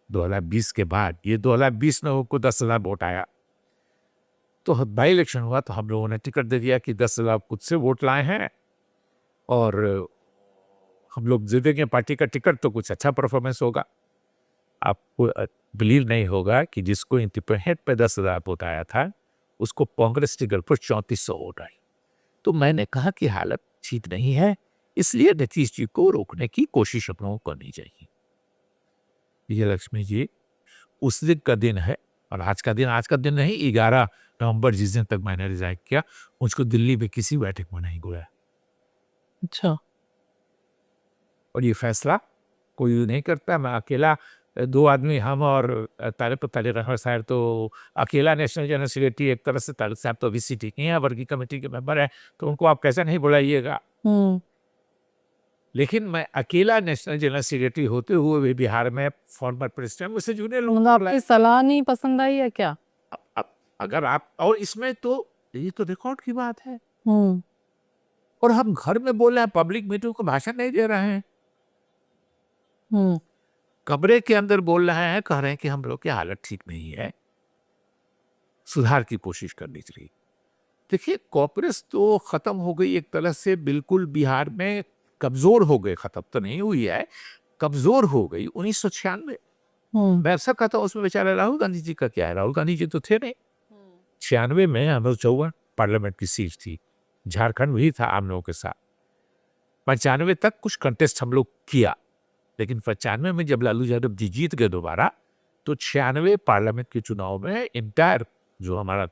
Speaker 2: 2020 के बाद, ये 2020 में उनको 10,000 वोट आया, तो बाई इलेक्शन हुआ तो हम लोगों ने टिकट दे दिया कि 10,000 खुद से वोट लाए हैं और हम लोग जीतेंगे पार्टी का टिकट तो कुछ अच्छा परफॉर्मेंस होगा। आपको बिलीव नहीं होगा कि जिसको इंडिपेंडेंट पे 10,000 वोट आया था उसको कांग्रेस टिकट पर 3400 वोट आई। तो मैंने कहा कि हालत ठीक नहीं है, इसलिए नीतीश जी को रोकने की कोशिश हम लोगों को करनी चाहिए। विजयलक्ष्मी जी, उस दिन का दिन है और आज का दिन नहीं, 11 नवंबर जिस दिन तक मैंने रिजाइन किया मुझको दिल्ली में किसी बैठक में नहीं बुलाया।
Speaker 1: अच्छा।
Speaker 2: और ये फैसला कोई नहीं करता, मैं अकेला, 2 आदमी हम और तारिक रहमान साहब तो अकेला नेशनल जनरल सेक्रेटरी, एक तरह से तारिक साहब तो अभी सीटिंग नहीं है, वर्गीय कमेटी के मेंबर है, तो उनको आप कैसे नहीं बुलाइएगा। लेकिन मैं अकेला नेशनल जनरल सेक्रेटरी होते हुए भी बिहार में फॉर्मर प्रेसिडेंट मुझसे जूनियर लोग
Speaker 1: मतलब आपकी सलाह नहीं पसंद आई है क्या?
Speaker 2: अगर आप, और इसमें तो ये तो रिकॉर्ड की बात है, और हम घर में बोल रहे हैं, पब्लिक मीटिंग को भाषण नहीं दे रहे हैं, कमरे के अंदर बोल रहे हैं, कह रहे हैं कि हम लोग की हालत ठीक नहीं है, सुधार की कोशिश करनी चाहिए। देखिए, कांग्रेस तो खत्म हो गई एक तरह से, बिल्कुल बिहार में कमजोर हो गए, खत्म तो नहीं हुई है, कमजोर हो गई। 1996 मैं अक्सर कहता हूँ उसमें बेचारा राहुल गांधी जी का क्या है, राहुल गांधी जी तो थे नहीं। 96 में हम लोग 54 पार्लियामेंट की सीट थी, झारखंड भी था आम लोगों के साथ। 95 तक कुछ कंटेस्ट हम लोग किया, लेकिन 95 में जब लालू यादव जी जीत गए दोबारा, तो 96 पार्लियामेंट के चुनाव में इंटायर जो हमारा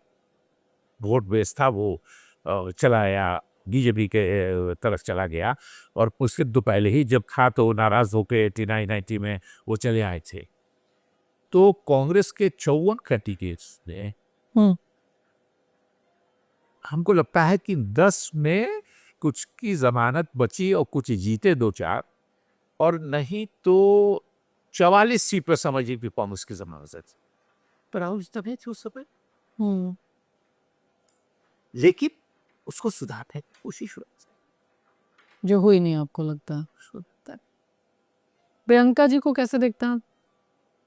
Speaker 2: वोट बेस था वो चला गया, बीजेपी के तरफ चला गया। और उसके दो पहले ही जब था तो नाराज होकर 89-90 में वो चले आए थे। तो कांग्रेस के 54 कैंडिडेट्स ने, हमको लगता है कि 10 में कुछ की जमानत बची और कुछ जीते 2-4, और नहीं तो 44 सीट पर समझिए कि कांग्रेस की जमानत है। पर राहुल जी तभी थे उस समय, लेकिन उसको सुधारने की कोशिश हुई,
Speaker 1: जो हुई नहीं आपको लगता। प्रियंका जी को कैसे देखते हैं?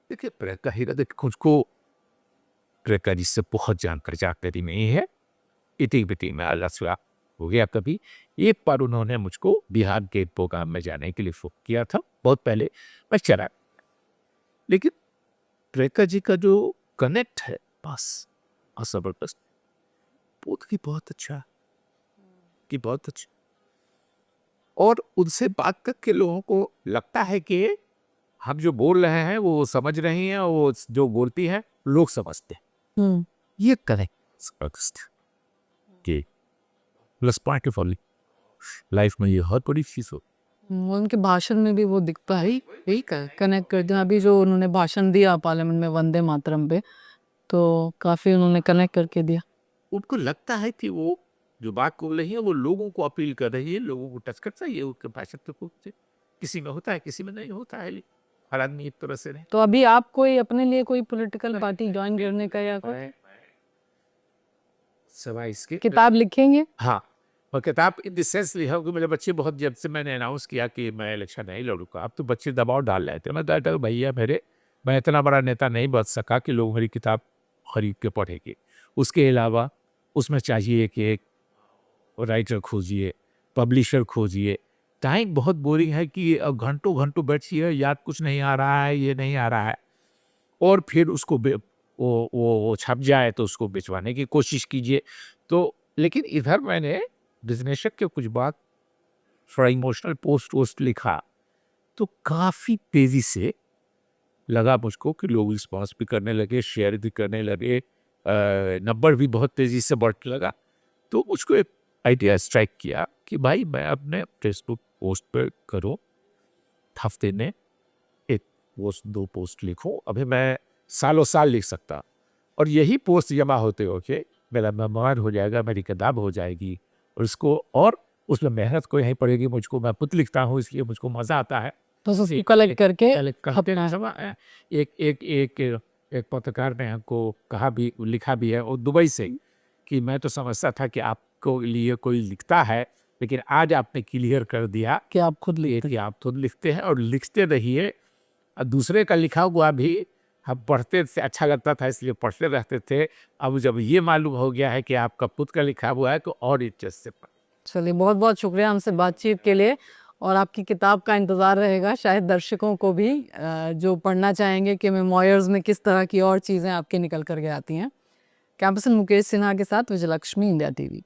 Speaker 2: देखिए, प्रियंका ही मुझको प्रियंका जी से बहुत जानकारी नहीं है, इति बिति में अल्लाह हो गया। कभी एक बार उन्होंने मुझको बिहार के प्रोग्राम में जाने के लिए फोन किया था, बहुत पहले, मैं चला, लेकिन प्रियंका जी का जो कनेक्ट है बस जबरदस्त, बहुत अच्छा कि बहुत अच्छा, और उनसे बात करके लोगों को लगता है कि हम जो बोल रहे हैं वो समझ रही हैं, वो जो बोलती है लोग समझते हैं। ये करेक्ट कि प्लस पॉइंट ऑफ लाइफ में ये बहुत बड़ी चीज हो।
Speaker 1: उनके भाषण में भी वो दिखता है, यही कनेक्ट करते हैं। अभी जो उन्होंने भाषण दिया पार्लियामेंट में वंदे मातरम पे, तो काफी उन्होंने कनेक्ट करके दिया।
Speaker 2: उनको लगता है कि वो जो बात बोल रही है वो लोगों को अपील कर रही है, लोगों को टच करता है। ये उनके भाषण तो किसी में होता है, किसी में नहीं होता है, हर आदमी एक तरह से नहीं।
Speaker 1: तो अभी आप कोई अपने लिए कोई पॉलिटिकल पार्टी ज्वाइन करने का या कोई
Speaker 2: सवाल इसके
Speaker 1: किताब लिखेंगे?
Speaker 2: हाँ, और किताब इन द सेंस लिखा कि मेरे बच्चे बहुत, जब से मैंने अनाउंस किया कि मैं इलेक्शन नहीं लड़ूंगा, अब तो बच्चे दबाव डाल रहे थे। मैं कहता भैया मैं इतना बड़ा नेता नहीं बन सका कि लोग मेरी किताब खरीद के पढ़ेंगे। उसके अलावा उसमें चाहिए कि एक राइटर खोजिए, पब्लिशर खोजिए। टाइम बहुत बोरिंग है कि घंटों घंटों बैठिए, याद कुछ नहीं आ रहा है, ये नहीं आ रहा है, और फिर उसको वो छप जाए तो उसको बेचवाने की कोशिश कीजिए। तो लेकिन इधर मैंने बिजनेस के कुछ बात थोड़ा इमोशनल पोस्ट लिखा, तो काफ़ी तेज़ी से लगा मुझको कि लोग रिस्पॉन्स भी करने लगे, शेयर भी करने लगे, नंबर भी बहुत तेज़ी से बढ़ने लगा। तो मुझको एक आइडिया स्ट्राइक किया कि भाई मैं अपने फेसबुक पोस्ट पर करूँ, हफ्ते में एक पोस्ट 2 पोस्ट लिखूँ। अभी मैं सालों साल लिख सकता, और यही पोस्ट जमा होते होके मेरा मेमोयर हो जाएगा, मेरी किताब हो जाएगी, और उसको, और उसमें मेहनत कोई नहीं पड़ेगी मुझको। मैं खुद लिखता हूँ इसलिए मुझको मज़ा आता है।
Speaker 1: तो उसको कलेक्ट करके
Speaker 2: कलेक्ट करते
Speaker 1: अपना
Speaker 2: समय एक एक एक एक पत्रकार ने हमको कहा भी लिखा भी है और दुबई से कि मैं तो समझता था कि आपको लिए कोई लिखता है, लेकिन आज आपने क्लियर कर दिया
Speaker 1: कि आप खुद
Speaker 2: ये
Speaker 1: लिखते
Speaker 2: कि आप खुद लिखते हैं और लिखते रहिए। और दूसरे का लिखा हुआ भी हम पढ़ते थे, अच्छा लगता था इसलिए पढ़ते रहते थे। अब जब ये मालूम हो गया है कि आपका खुद का लिखा हुआ है तो और इंटरेस्ट से
Speaker 1: चलिए बहुत बहुत शुक्रिया हमसे बातचीत के लिए और आपकी किताब का इंतज़ार रहेगा शायद दर्शकों को भी जो पढ़ना चाहेंगे कि मेमोयर्स में किस तरह की और चीज़ें आपके निकल कर के आती हैं। कैंपसन मुकेश सिन्हा के साथ विजयलक्ष्मी, इंडिया टीवी।